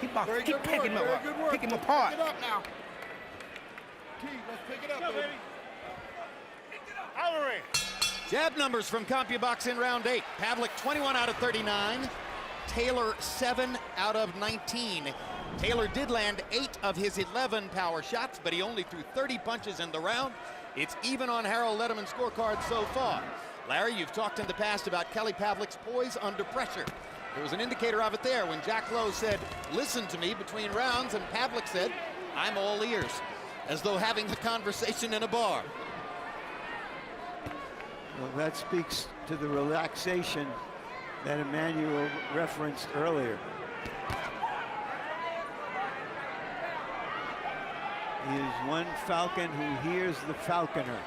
S8: Keep boxing.
S10: Very
S8: Keep
S10: good
S8: picking
S10: work,
S8: him
S10: very
S8: up.
S10: good work.
S8: Pick him apart.
S10: Pick it up now. Key, let's pick it up, baby.
S3: Jab numbers from CompuBox in round 8. Pavlik 21 out of 39. Taylor 7 out of 19. Taylor did land 8 of his 11 power shots, but he only threw 30 punches in the round. It's even on Harold Letterman's scorecard so far. Larry, you've talked in the past about Kelly Pavlik's poise under pressure. There was an indicator of it there when Jack Lowe said, listen to me between rounds, and Pavlik said, I'm all ears, as though having a conversation in a bar.
S4: Well, that speaks to the relaxation that Emmanuel referenced earlier. He is one falcon who hears the falconer.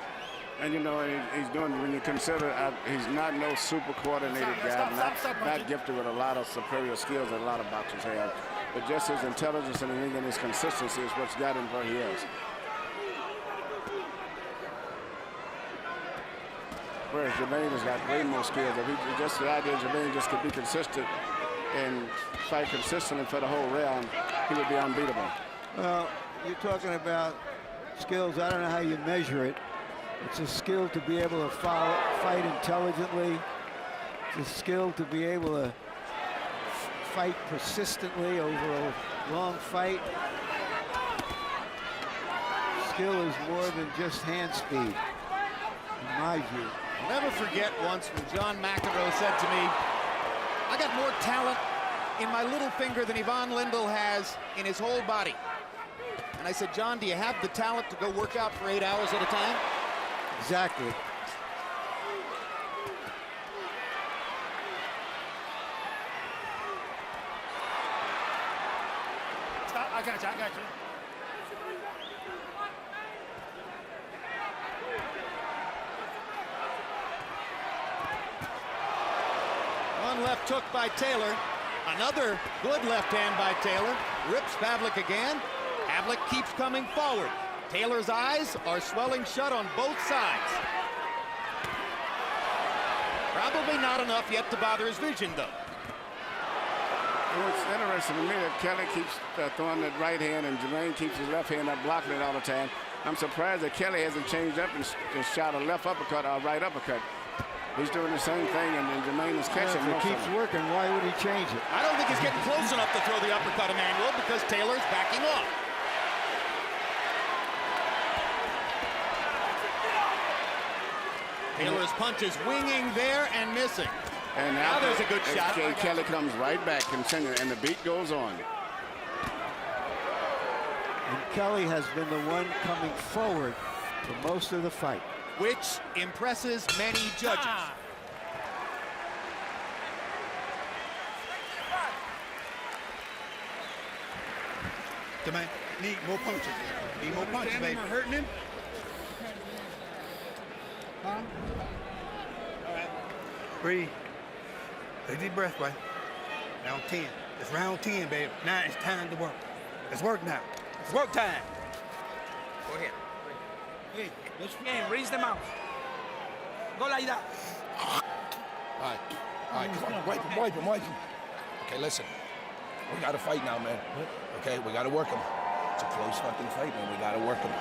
S6: And you know, he's doing, when you consider, he's not no super coordinated guy, not gifted with a lot of superior skills that a lot of boxers have. But just his intelligence and his consistency is what's got him where he is. Whereas Jermain has got way more skills. If he just the idea Jermain just could be consistent and fight consistently for the whole round, he would be unbeatable.
S4: Well, you're talking about skills. I don't know how you measure it. It's a skill to be able to fight intelligently. It's a skill to be able to fight persistently over a long fight. Skill is more than just hand speed, in my view.
S3: I'll never forget once when John McEnroe said to me, I got more talent in my little finger than Yvonne Lindell has in his whole body. And I said, John, do you have the talent to go work out for 8 hours at a time?
S4: Exactly.
S8: Stop. I got you.
S3: One left hook by Taylor. Another good left hand by Taylor. Rips Pavlik again. Pavlik keeps coming forward. Taylor's eyes are swelling shut on both sides. Probably not enough yet to bother his vision, though.
S6: Well, it's interesting to me that Kelly keeps throwing that right hand and Jermain keeps his left hand up blocking it all the time. I'm surprised that Kelly hasn't changed up and just shot a left uppercut or a right uppercut. He's doing the same thing, and then Jermain is catching.
S4: If it keeps working, why would he change it?
S3: I don't think he's getting close enough to throw the uppercut, Emmanuel, because Taylor's backing off. Taylor's punch is winging there and missing.
S6: And
S3: now there's a good shot.
S6: Kelly comes right back, continuing, and the beat goes on.
S4: And Kelly has been the one coming forward for most of the fight,
S3: which impresses many judges.
S8: Jermain, need more punches. Need more punches, baby.
S10: Hurting him? Huh?
S8: All right. Breathe. Take a deep breath, right? Round 10. It's round 10, baby. Now it's time to work. It's work now. It's work time.
S5: Go ahead. Hey, let's raise them out. Go like that.
S9: All right, come on, wipe him. Okay, listen, we got to fight now, man. Okay, we got to work him. It's a close fucking fight, man. We got to work him.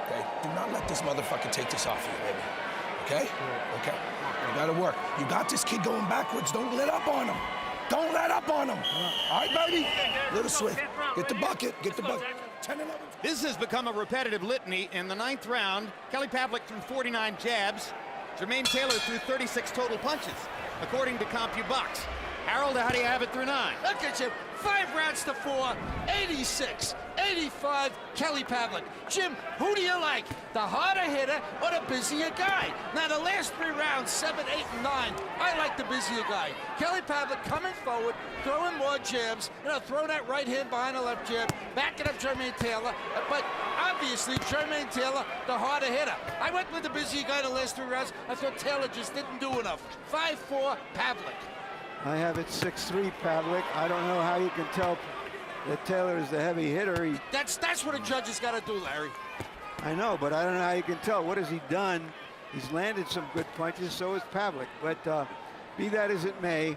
S9: Okay, do not let this motherfucker take this off you, baby. Okay? Okay, we got to work. You got this kid going backwards. Don't let up on him. Don't let up on him. All right, baby? Little Swift, get the bucket, 10 and 11.
S3: This has become a repetitive litany. In the 9th round, Kelly Pavlik threw 49 jabs. Jermain Taylor threw 36 total punches, according to CompuBox. Harold, how do you have it through 9?
S5: Look at you. 5 rounds to 4, 86, 85, Kelly Pavlik. Jim, who do you like, the harder hitter or the busier guy? Now, the last 3 rounds, 7, 8, and 9, I like the busier guy. Kelly Pavlik coming forward, throwing more jabs, throw that right hand behind the left jab, backing up Jermain Taylor, but obviously Jermain Taylor, the harder hitter. I went with the busier guy the last 3 rounds. I thought Taylor just didn't do enough. 5-4, Pavlik.
S4: I have it 6-3, Pavlik. I don't know how you can tell that Taylor is the heavy hitter.
S5: That's what a judge has got to do, Larry.
S4: I know, but I don't know how you can tell. What has he done? He's landed some good punches, so has Pavlik. But be that as it may,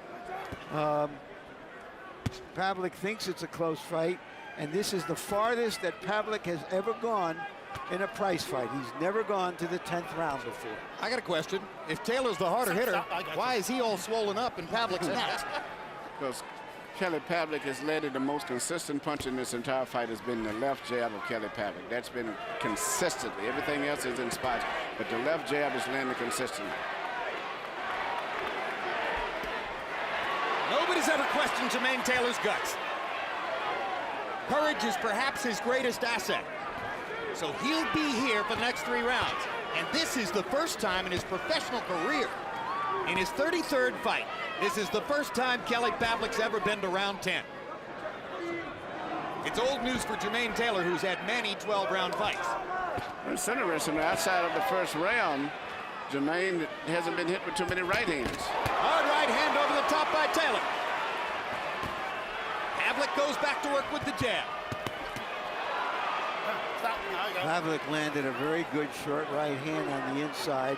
S4: Pavlik thinks it's a close fight, and this is the farthest that Pavlik has ever gone in a prize fight. He's never gone to the 10th round before.
S3: I got a question. If Taylor's the harder hitter, why is he all swollen up and Pavlik's not?
S6: Because Kelly Pavlik has landed the most consistent punch in this entire fight has been the left jab of Kelly Pavlik. That's been consistently. Everything else is in spots, but the left jab is landing consistently.
S3: Nobody's ever questioned Jermain Taylor's guts. Courage is perhaps his greatest asset. So he'll be here for the next 3 rounds. And this is the first time in his professional career, in his 33rd fight, this is the first time Kelly Pavlik's ever been to round 10. It's old news for Jermain Taylor, who's had many 12-round fights.
S6: It's interesting. Outside of the first round, Jermain hasn't been hit with too many right hands.
S3: Hard right hand over the top by Taylor. Pavlik goes back to work with the jab.
S4: Pavlik landed a very good short right hand on the inside.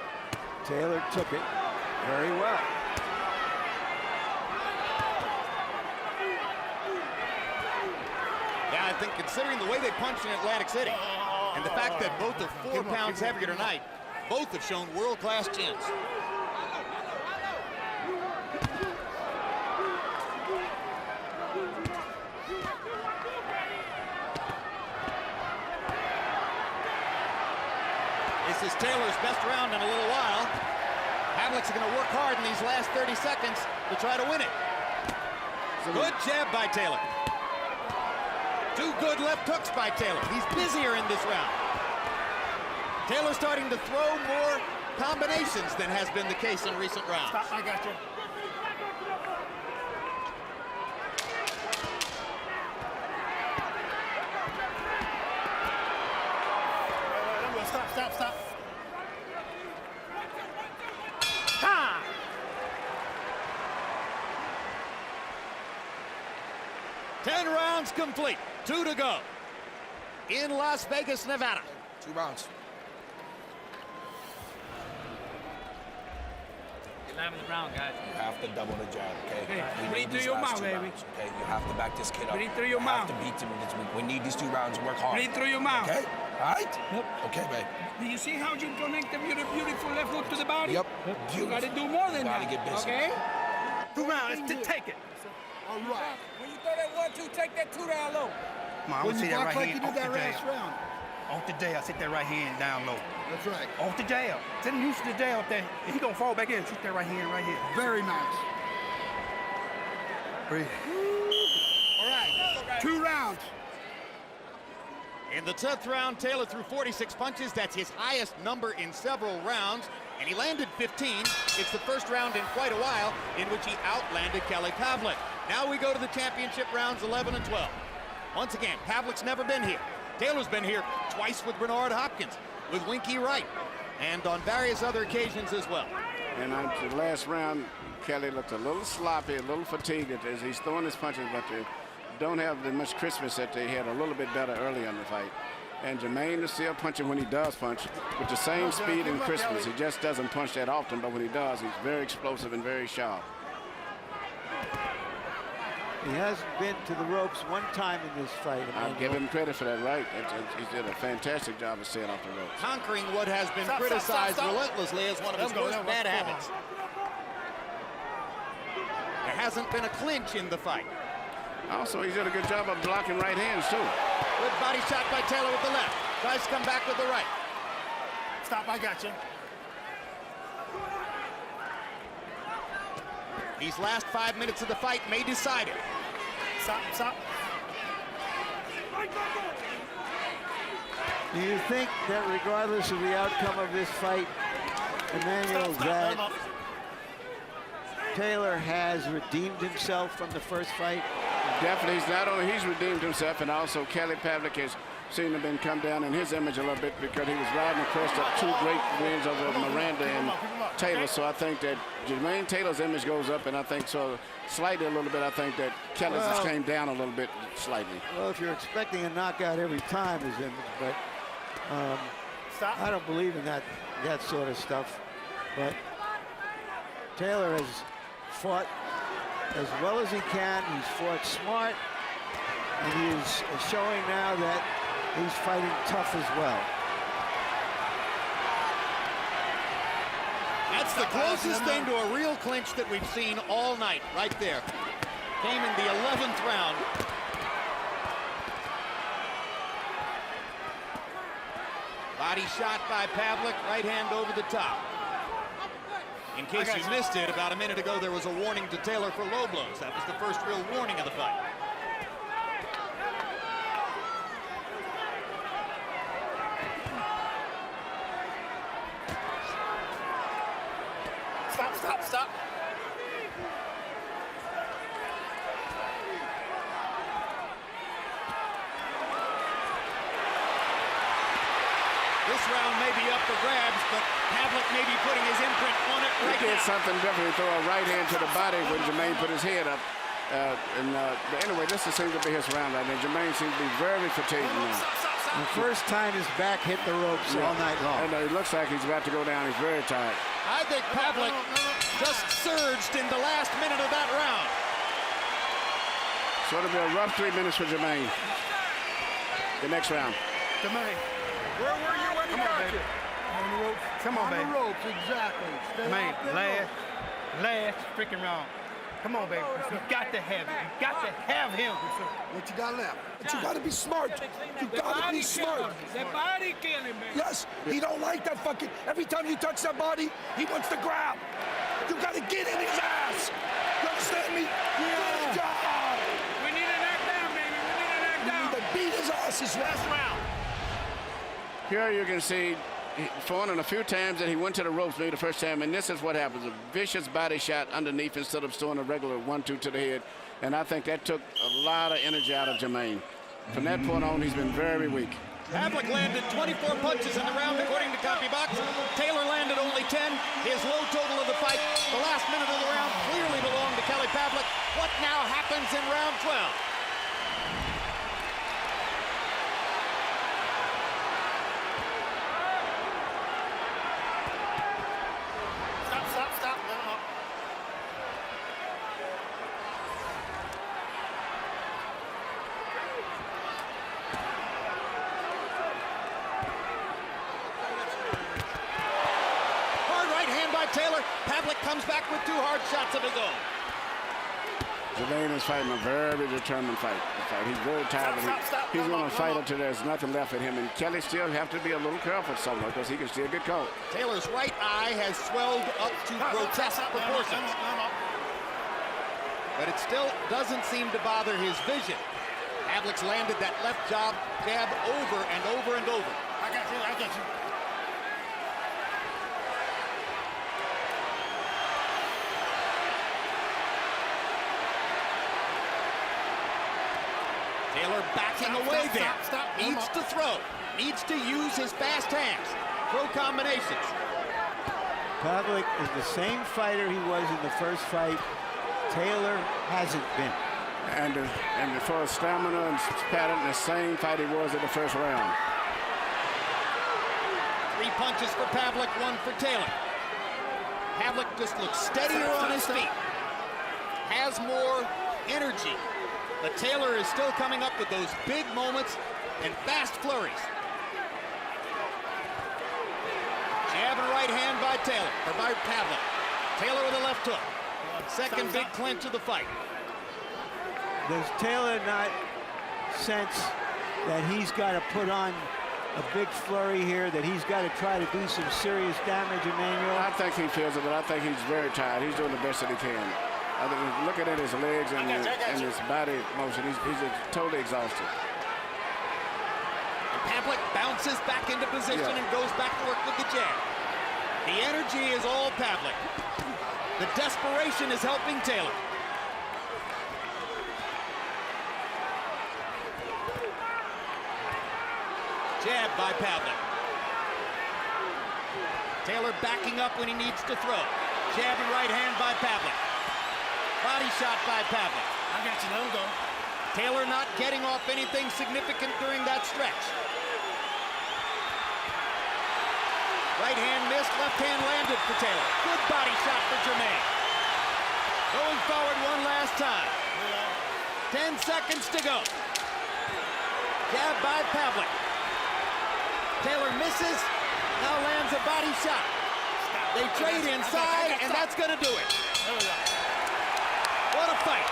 S4: Taylor took it very well.
S3: Yeah, I think considering the way they punched in Atlantic City and the fact that both are 4 pounds heavier tonight, both have shown world-class chins. This is Taylor's best round in a little while. Pavlik's going to work hard in these last 30 seconds to try to win it. Good jab by Taylor. 2 good left hooks by Taylor. He's busier in this round. Taylor starting to throw more combinations than has been the case in recent rounds.
S8: Stop, I got you. Stop.
S3: Ha! Ten rounds complete. 2 to go. In Las Vegas, Nevada.
S9: 2 rounds.
S11: Slamming the ground, guys.
S9: You have to double the jab, okay?
S11: Okay,
S9: We
S11: breathe
S9: need
S11: through
S9: these
S11: your
S9: last
S11: mouth,
S9: 2
S11: baby.
S9: rounds, okay? You have to back this kid up.
S11: Breathe through your
S9: You
S11: mouth.
S9: have to beat him this week. We need these 2 rounds to work hard.
S11: Breathe through your mouth.
S9: Okay? All right?
S11: Yep.
S9: Okay, babe.
S11: Do you see how you connect the beautiful left hook to the body?
S9: Yep.
S11: You got to do more than
S9: Gotta
S11: that.
S9: get busy.
S11: Okay? 2 rounds. Take it.
S10: All right.
S12: When you throw that 1-2, take that 2 down low.
S8: Come on, I
S10: When
S8: want to
S10: you
S8: see that
S10: box
S8: right
S10: like you
S8: hand
S10: did
S8: off
S10: that
S8: the
S10: last
S8: jab.
S10: round.
S8: Off the jab, sit that right hand down low.
S10: That's right.
S8: Off the jab. Sit him use the jab up there. He gonna fall back in. Shoot that right hand right here.
S10: Very nice.
S8: Breathe.
S10: All right. 2 rounds.
S3: In the 10th round, Taylor threw 46 punches. That's his highest number in several rounds, and he landed 15. It's the first round in quite a while in which he outlanded Kelly Pavlik. Now we go to the championship rounds 11 and 12. Once again, Pavlik's never been here. Taylor's been here twice with Bernard Hopkins, with Winky Wright, and on various other occasions as well.
S6: And on the last round, Kelly looked a little sloppy, a little fatigued as he's throwing his punches, but they don't have as much crispness that they had a little bit better early in the fight. And Jermain is still punching when he does punch with the same speed and crispness. He just doesn't punch that often, but when he does, he's very explosive and very sharp.
S4: He hasn't been to the ropes 1 time in this fight.
S6: I'll give him credit for that, right? He did a fantastic job of staying off the ropes.
S3: Conquering what has been criticized relentlessly as one of his worst bad habits. There hasn't been a clinch in the fight.
S6: Also, he did a good job of blocking right hands, too.
S3: Good body shot by Taylor with the left. Tries to come back with the right.
S7: Stop, I got you.
S3: These last 5 minutes of the fight may decide it.
S7: Stop.
S4: Do you think that regardless of the outcome of this fight, Emmanuel, that Taylor has redeemed himself from the first fight?
S6: Definitely, he's redeemed himself, and also Kelly Pavlik has seemed to have been come down in his image a little bit because he was riding the crest of 2 great wins over Miranda and Taylor. So I think that Jermain Taylor's image goes up, and I think so slightly a little bit. I think that Kelly's just came down a little bit slightly.
S4: Well, if you're expecting a knockout every time, his image, but I don't believe in that sort of stuff. But Taylor has fought as well as he can. He's fought smart, and he is showing now that he's fighting tough as well.
S3: That's the closest thing to a real clinch that we've seen all night, right there. Came in the 11th round. Body shot by Pavlik, right hand over the top. In case you missed it, about a minute ago, there was a warning to Taylor for low blows. That was the first real warning of the fight.
S7: Stop.
S3: This round may be up for grabs, but Pavlik may be putting his imprint on it right
S6: He did
S3: now.
S6: something different. He threw a right hand to the body when Jermain put his head up. But anyway, this seems to be his round right now. Jermain seems to be very fatigued now.
S4: The first time his back hit the ropes all night long.
S6: And it looks like he's about to go down. He's very tired.
S3: I think Pavlik just surged in the last minute of that round.
S6: So it'll be a rough 3 minutes for Jermain. The next round.
S8: Jermain.
S10: Where were you when he got you?
S8: On the ropes. Come on, baby.
S10: On the ropes, exactly. Stay
S8: Jermain,
S10: off them
S8: last freaking round. Come on, baby. You got to have it. You got to have him.
S10: What you got left?
S9: But you gotta be smart. You gotta be smart.
S11: The body killing, man.
S9: Yes, he don't like that fucking. Every time you touch that body, he wants to grab. You gotta get in his ass. You understand me? Good job.
S11: We need a knockdown, baby. We need a
S9: You
S11: knockdown.
S9: need to beat his ass this
S11: Last round.
S6: Here you can see falling a few times that he went to the ropes maybe the first time, and this is what happens. A vicious body shot underneath instead of throwing a regular 1-2 to the head. And I think that took a lot of energy out of Jermain. From that point on, he's been very weak.
S3: Pavlik landed 24 punches in the round, according to CopyBox. Taylor landed only 10. His low total of the fight, the last minute of the round, clearly belonged to Kelly Pavlik. What now happens in round 12?
S7: Stop.
S3: comes back with 2 hard shots of his own.
S6: Jermain is fighting a very determined fight. He's very tired, but he's going to fight until there's nothing left in him. And Kelly still have to be a little careful somewhere because he can still get caught.
S3: Taylor's right eye has swelled up to grotesque proportions. But it still doesn't seem to bother his vision. Pavlik's landed that left jab over and over and over.
S7: I got you.
S3: Taylor backing away there. Needs to throw. Needs to use his fast hands. Throw combinations.
S4: Pavlik is the same fighter he was in the first fight. Taylor hasn't been.
S6: And for his stamina and pattern, the same fight he was in the first round.
S3: 3 punches for Pavlik, 1 for Taylor. Pavlik just looks steadier on his feet. Has more energy. But Taylor is still coming up with those big moments and fast flurries. Jab and right hand by Taylor, or by Pavlik. Taylor with a left hook. Second big clinch of the fight.
S4: Does Taylor not sense that he's got to put on a big flurry here, that he's got to try to do some serious damage, Emmanuel?
S6: I think he feels it, but I think he's very tired. He's doing the best that he can. I think looking at his legs and his body motion, he's totally exhausted.
S3: And Pavlik bounces back into position and goes back to work with the jab. The energy is all Pavlik. The desperation is helping Taylor. Jab by Pavlik. Taylor backing up when he needs to throw. Jab and right hand by Pavlik. Body shot by Pavlik.
S7: I got you. Let him go.
S3: Taylor not getting off anything significant during that stretch. Right hand missed, left hand landed for Taylor. Good body shot for Jermain. Going forward one last time. 10 seconds to go. Jab by Pavlik. Taylor misses, now lands a body shot. They trade inside, and that's going to do it. What a fight.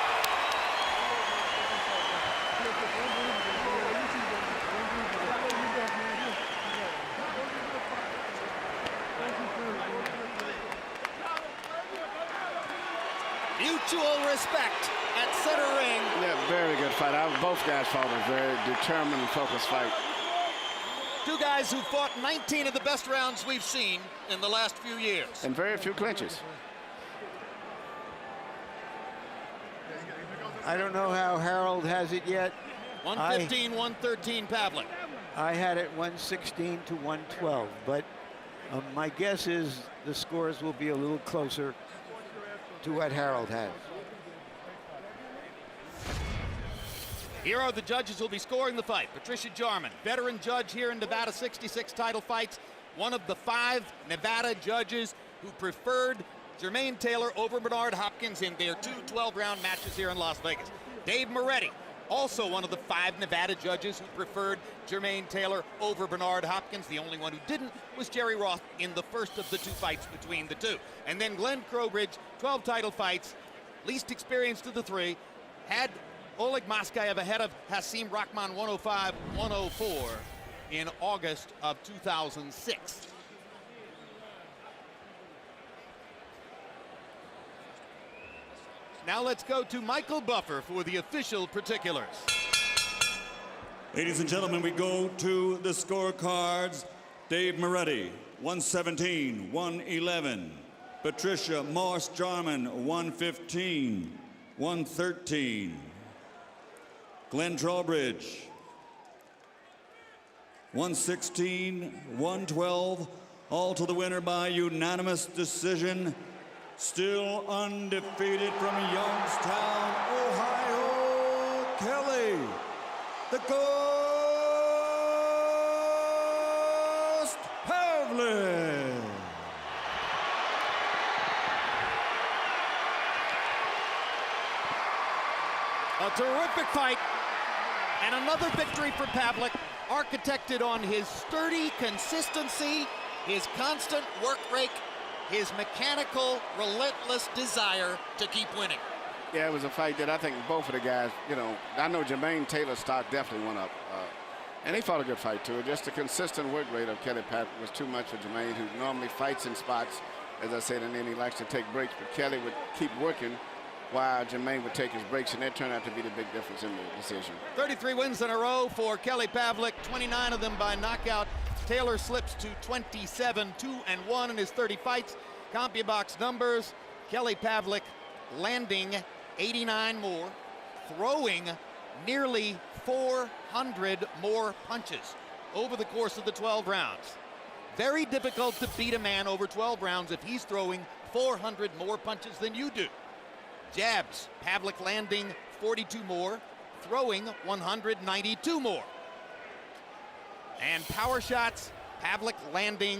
S3: Mutual respect at center ring.
S6: Yeah, very good fight. Both guys fought a very determined and focused fight.
S3: 2 guys who fought 19 of the best rounds we've seen in the last few years.
S6: And very few clinches.
S4: I don't know how Harold has it yet.
S3: 115, 113 Pavlik.
S4: I had it 116 to 112, but my guess is the scores will be a little closer to what Harold has.
S3: Here are the judges who'll be scoring the fight. Patricia Jarman, veteran judge here in Nevada, 66 title fights. One of the 5 Nevada judges who preferred Jermain Taylor over Bernard Hopkins in their 2 12-round matches here in Las Vegas. Dave Moretti, also one of the 5 Nevada judges who preferred Jermain Taylor over Bernard Hopkins. The only one who didn't was Jerry Roth in the first of the 2 fights between the 2. And then Glenn Crowbridge, 12 title fights, least experienced of the 3, had Oleg Moskayev ahead of Hasim Rahman 105-104 in August of 2006. Now let's go to Michael Buffer for the official particulars.
S1: Ladies and gentlemen, we go to the scorecards. Dave Moretti, 117, 111. Patricia Morse Jarman, 115, 113. Glenn Trowbridge, 116, 112. All to the winner by unanimous decision. Still undefeated from Youngstown, Ohio, Kelly, the Ghost Pavlik.
S3: A terrific fight and another victory for Pavlik, architected on his sturdy consistency, his constant work rate, his mechanical, relentless desire to keep winning.
S6: Yeah, it was a fight that I think both of the guys, you know, I know Jermain Taylor's stock definitely went up. And he fought a good fight, too. Just the consistent work rate of Kelly Pavlik was too much for Jermain, who normally fights in spots, as I said, and then he likes to take breaks. But Kelly would keep working while Jermain would take his breaks, and that turned out to be the big difference in the decision.
S3: 33 wins in a row for Kelly Pavlik, 29 of them by knockout. Taylor slips to 27, 2-1 in his 30 fights. CompuBox numbers, Kelly Pavlik landing 89 more, throwing nearly 400 more punches over the course of the 12 rounds. Very difficult to beat a man over 12 rounds if he's throwing 400 more punches than you do. Jabs, Pavlik landing 42 more, throwing 192 more. And power shots, Pavlik landing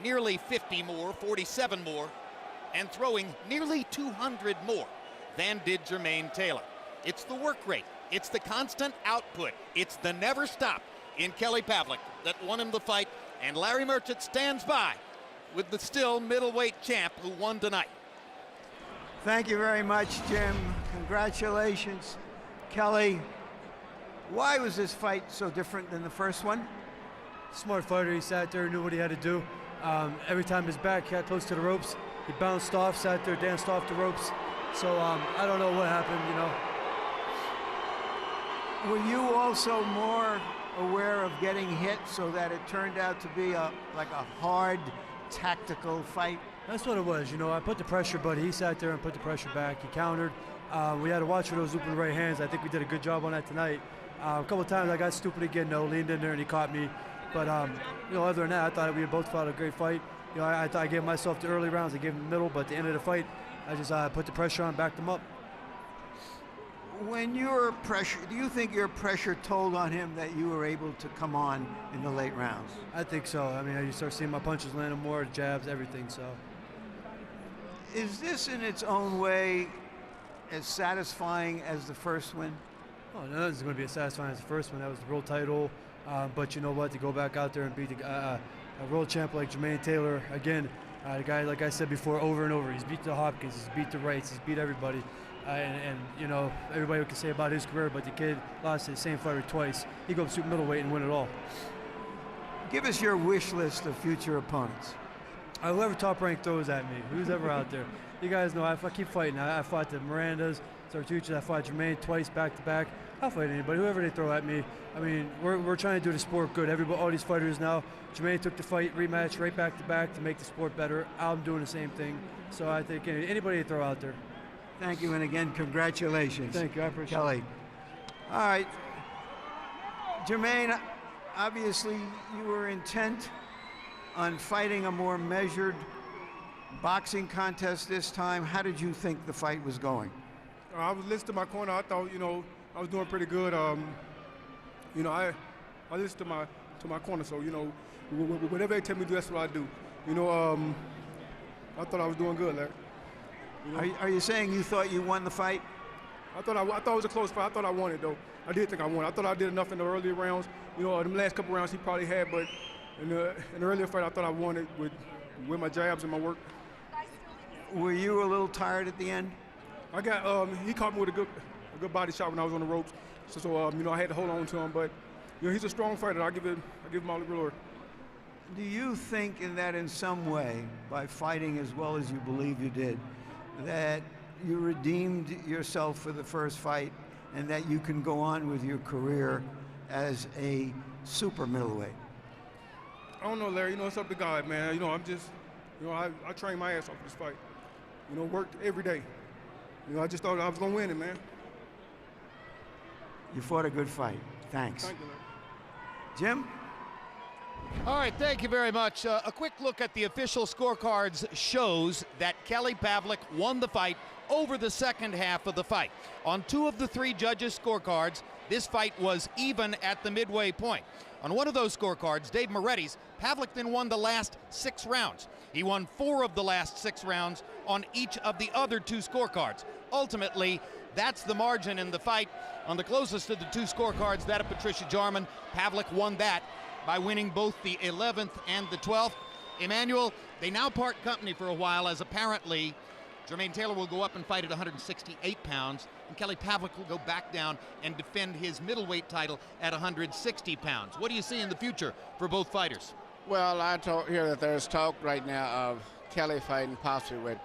S3: nearly 50 more, 47 more, and throwing nearly 200 more than did Jermain Taylor. It's the work rate, it's the constant output, it's the never stop in Kelly Pavlik that won him the fight, and Larry Merchant stands by with the still middleweight champ who won tonight.
S4: Thank you very much, Jim. Congratulations. Kelly, why was this fight so different than the first one?
S13: Smart fighter, he sat there, knew what he had to do. Every time his back got close to the ropes, he bounced off, sat there, danced off the ropes. So I don't know what happened, you know.
S4: Were you also more aware of getting hit so that it turned out to be like a hard tactical fight?
S13: That's what it was, you know. I put the pressure, but he sat there and put the pressure back. He countered. We had to watch for those open right hands. I think we did a good job on that tonight. A couple of times I got stupid again, though, leaned in there and he caught me. But, you know, other than that, I thought we had both fought a great fight. You know, I thought I gave myself the early rounds, I gave him the middle, but at the end of the fight, I just put the pressure on, backed him up.
S4: When your pressure, do you think your pressure told on him that you were able to come on in the late rounds?
S13: I think so. I mean, you start seeing my punches landing more, jabs, everything, so.
S4: Is this in its own way as satisfying as the first win?
S13: Oh, no, this is going to be as satisfying as the first one. That was the world title. But you know what? To go back out there and beat a world champ like Jermain Taylor, again, the guy, like I said before, over and over. He's beat the Hopkins, he's beat the Wrights, he's beat everybody. And you know, everybody can say about his career, but the kid lost to the same fighter twice. He goes super middleweight and win it all.
S4: Give us your wish list of future opponents.
S13: Whoever top rank throws at me, who's ever out there. You guys know I keep fighting. I fought the Mirandas, Sartucci, I fought Jermain twice back to back. I'll fight anybody, whoever they throw at me. I mean, we're trying to do the sport good. Everybody, all these fighters now, Jermain took the fight, rematch, right back to back to make the sport better. I'm doing the same thing. So I think anybody they throw out there.
S4: Thank you, and again, congratulations.
S13: Thank you, I appreciate
S4: Kelly. All right. Jermain, obviously you were intent on fighting a more measured boxing contest this time. How did you think the fight was going?
S14: I was listening to my corner. I thought, you know, I was doing pretty good. You know, I listened to my corner, so, you know, whatever they tell me to do, that's what I do. You know, I thought I was doing good, Larry. You know?
S4: Are you saying you thought you won the fight?
S14: I thought it was a close fight. I thought I won it, though. I did think I won. I thought I did enough in the earlier rounds. You know, in the last couple rounds he probably had, but in the earlier fight I thought I won it with my jabs and my work.
S4: Were you a little tired at the end?
S14: I got he caught me with a good body shot when I was on the ropes, so you know, I had to hold on to him. But you know, he's a strong fighter. I give him all the glory.
S4: Do you think in some way, by fighting as well as you believe you did, that you redeemed yourself for the first fight and that you can go on with your career as a super middleweight?
S14: I don't know, Larry. You know, it's up to God, man. You know, I'm just, you know, I trained my ass off for this fight. You know, worked every day. You know, I just thought I was going to win it, man.
S4: You fought a good fight. Thanks.
S14: Thank you, Larry.
S4: Jim?
S3: All right, thank you very much. A quick look at the official scorecards shows that Kelly Pavlik won the fight over the second half of the fight. On 2 of the 3 judges' scorecards, this fight was even at the midway point. On one of those scorecards, Dave Moretti's, Pavlik then won the last 6 rounds. He won 4 of the last 6 rounds on each of the other 2 scorecards. Ultimately, that's the margin in the fight. On the closest of the 2 scorecards, that of Patricia Jarman, Pavlik won that by winning both the 11th and the 12th. Emmanuel, they now part company for a while, as apparently Jermain Taylor will go up and fight at 168 pounds, and Kelly Pavlik will go back down and defend his middleweight title at 160 pounds. What do you see in the future for both fighters?
S6: Well, I hear that there's talk right now of Kelly fighting possibly with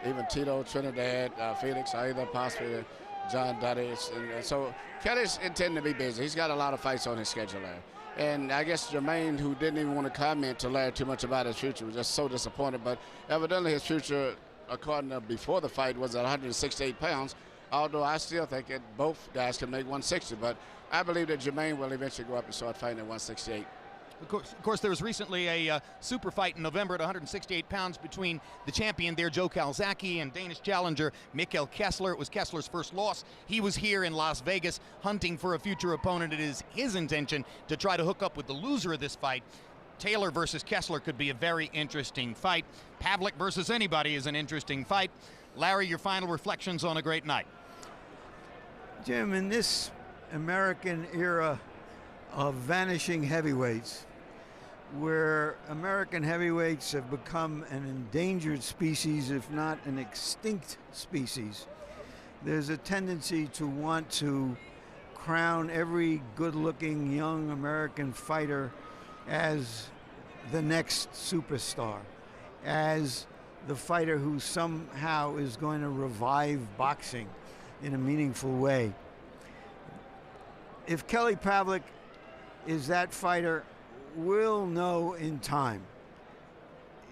S6: even Tito Trinidad, Felix, or either possibly John Duddy. And so Kelly's intending to be busy. He's got a lot of fights on his schedule there. And I guess Jermain, who didn't even want to comment to Larry too much about his future, was just so disappointed. But evidently his future, according to before the fight, was at 168 pounds, although I still think that both guys can make 160. But I believe that Jermain will eventually go up and start fighting at 168.
S3: Of course, there was recently a super fight in November at 168 pounds between the champion there, Joe Calzaghe, and Danish challenger Mikkel Kessler. It was Kessler's first loss. He was here in Las Vegas hunting for a future opponent. It is his intention to try to hook up with the loser of this fight. Taylor versus Kessler could be a very interesting fight. Pavlik versus anybody is an interesting fight. Larry, your final reflections on a great night.
S4: Jim, in this American era of vanishing heavyweights, where American heavyweights have become an endangered species, if not an extinct species, there's a tendency to want to crown every good-looking young American fighter as the next superstar, as the fighter who somehow is going to revive boxing in a meaningful way. If Kelly Pavlik is that fighter, we'll know in time.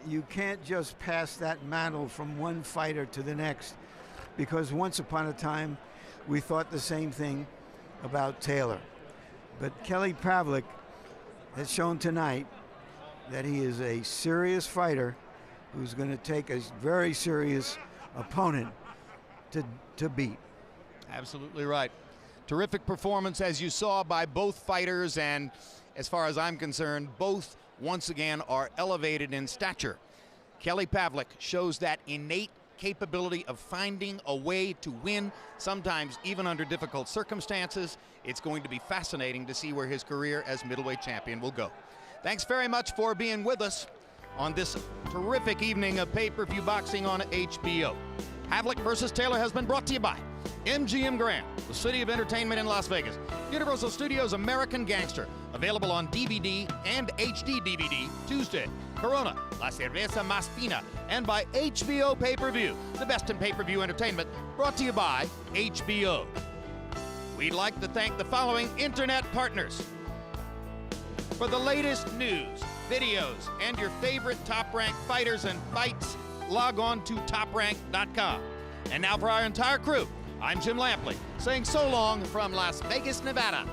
S4: You can't just pass that mantle from one fighter to the next, because once upon a time we thought the same thing about Taylor. But Kelly Pavlik has shown tonight that he is a serious fighter who's going to take a very serious opponent to beat.
S3: Absolutely right. Terrific performance, as you saw, by both fighters, and as far as I'm concerned, both once again are elevated in stature. Kelly Pavlik shows that innate capability of finding a way to win, sometimes even under difficult circumstances. It's going to be fascinating to see where his career as middleweight champion will go. Thanks very much for being with us on this terrific evening of pay-per-view boxing on HBO. Pavlik versus Taylor has been brought to you by MGM Grand, the city of entertainment in Las Vegas. Universal Studios' American Gangster, available on DVD and HD DVD Tuesday. Corona, La Cerveza Más Fina, and by HBO Pay-Per-View, the best in pay-per-view entertainment, brought to you by HBO. We'd like to thank the following internet partners. For the latest news, videos, and your favorite top-ranked fighters and fights, log on to toprank.com. And now for our entire crew, I'm Jim Lampley, saying so long from Las Vegas, Nevada.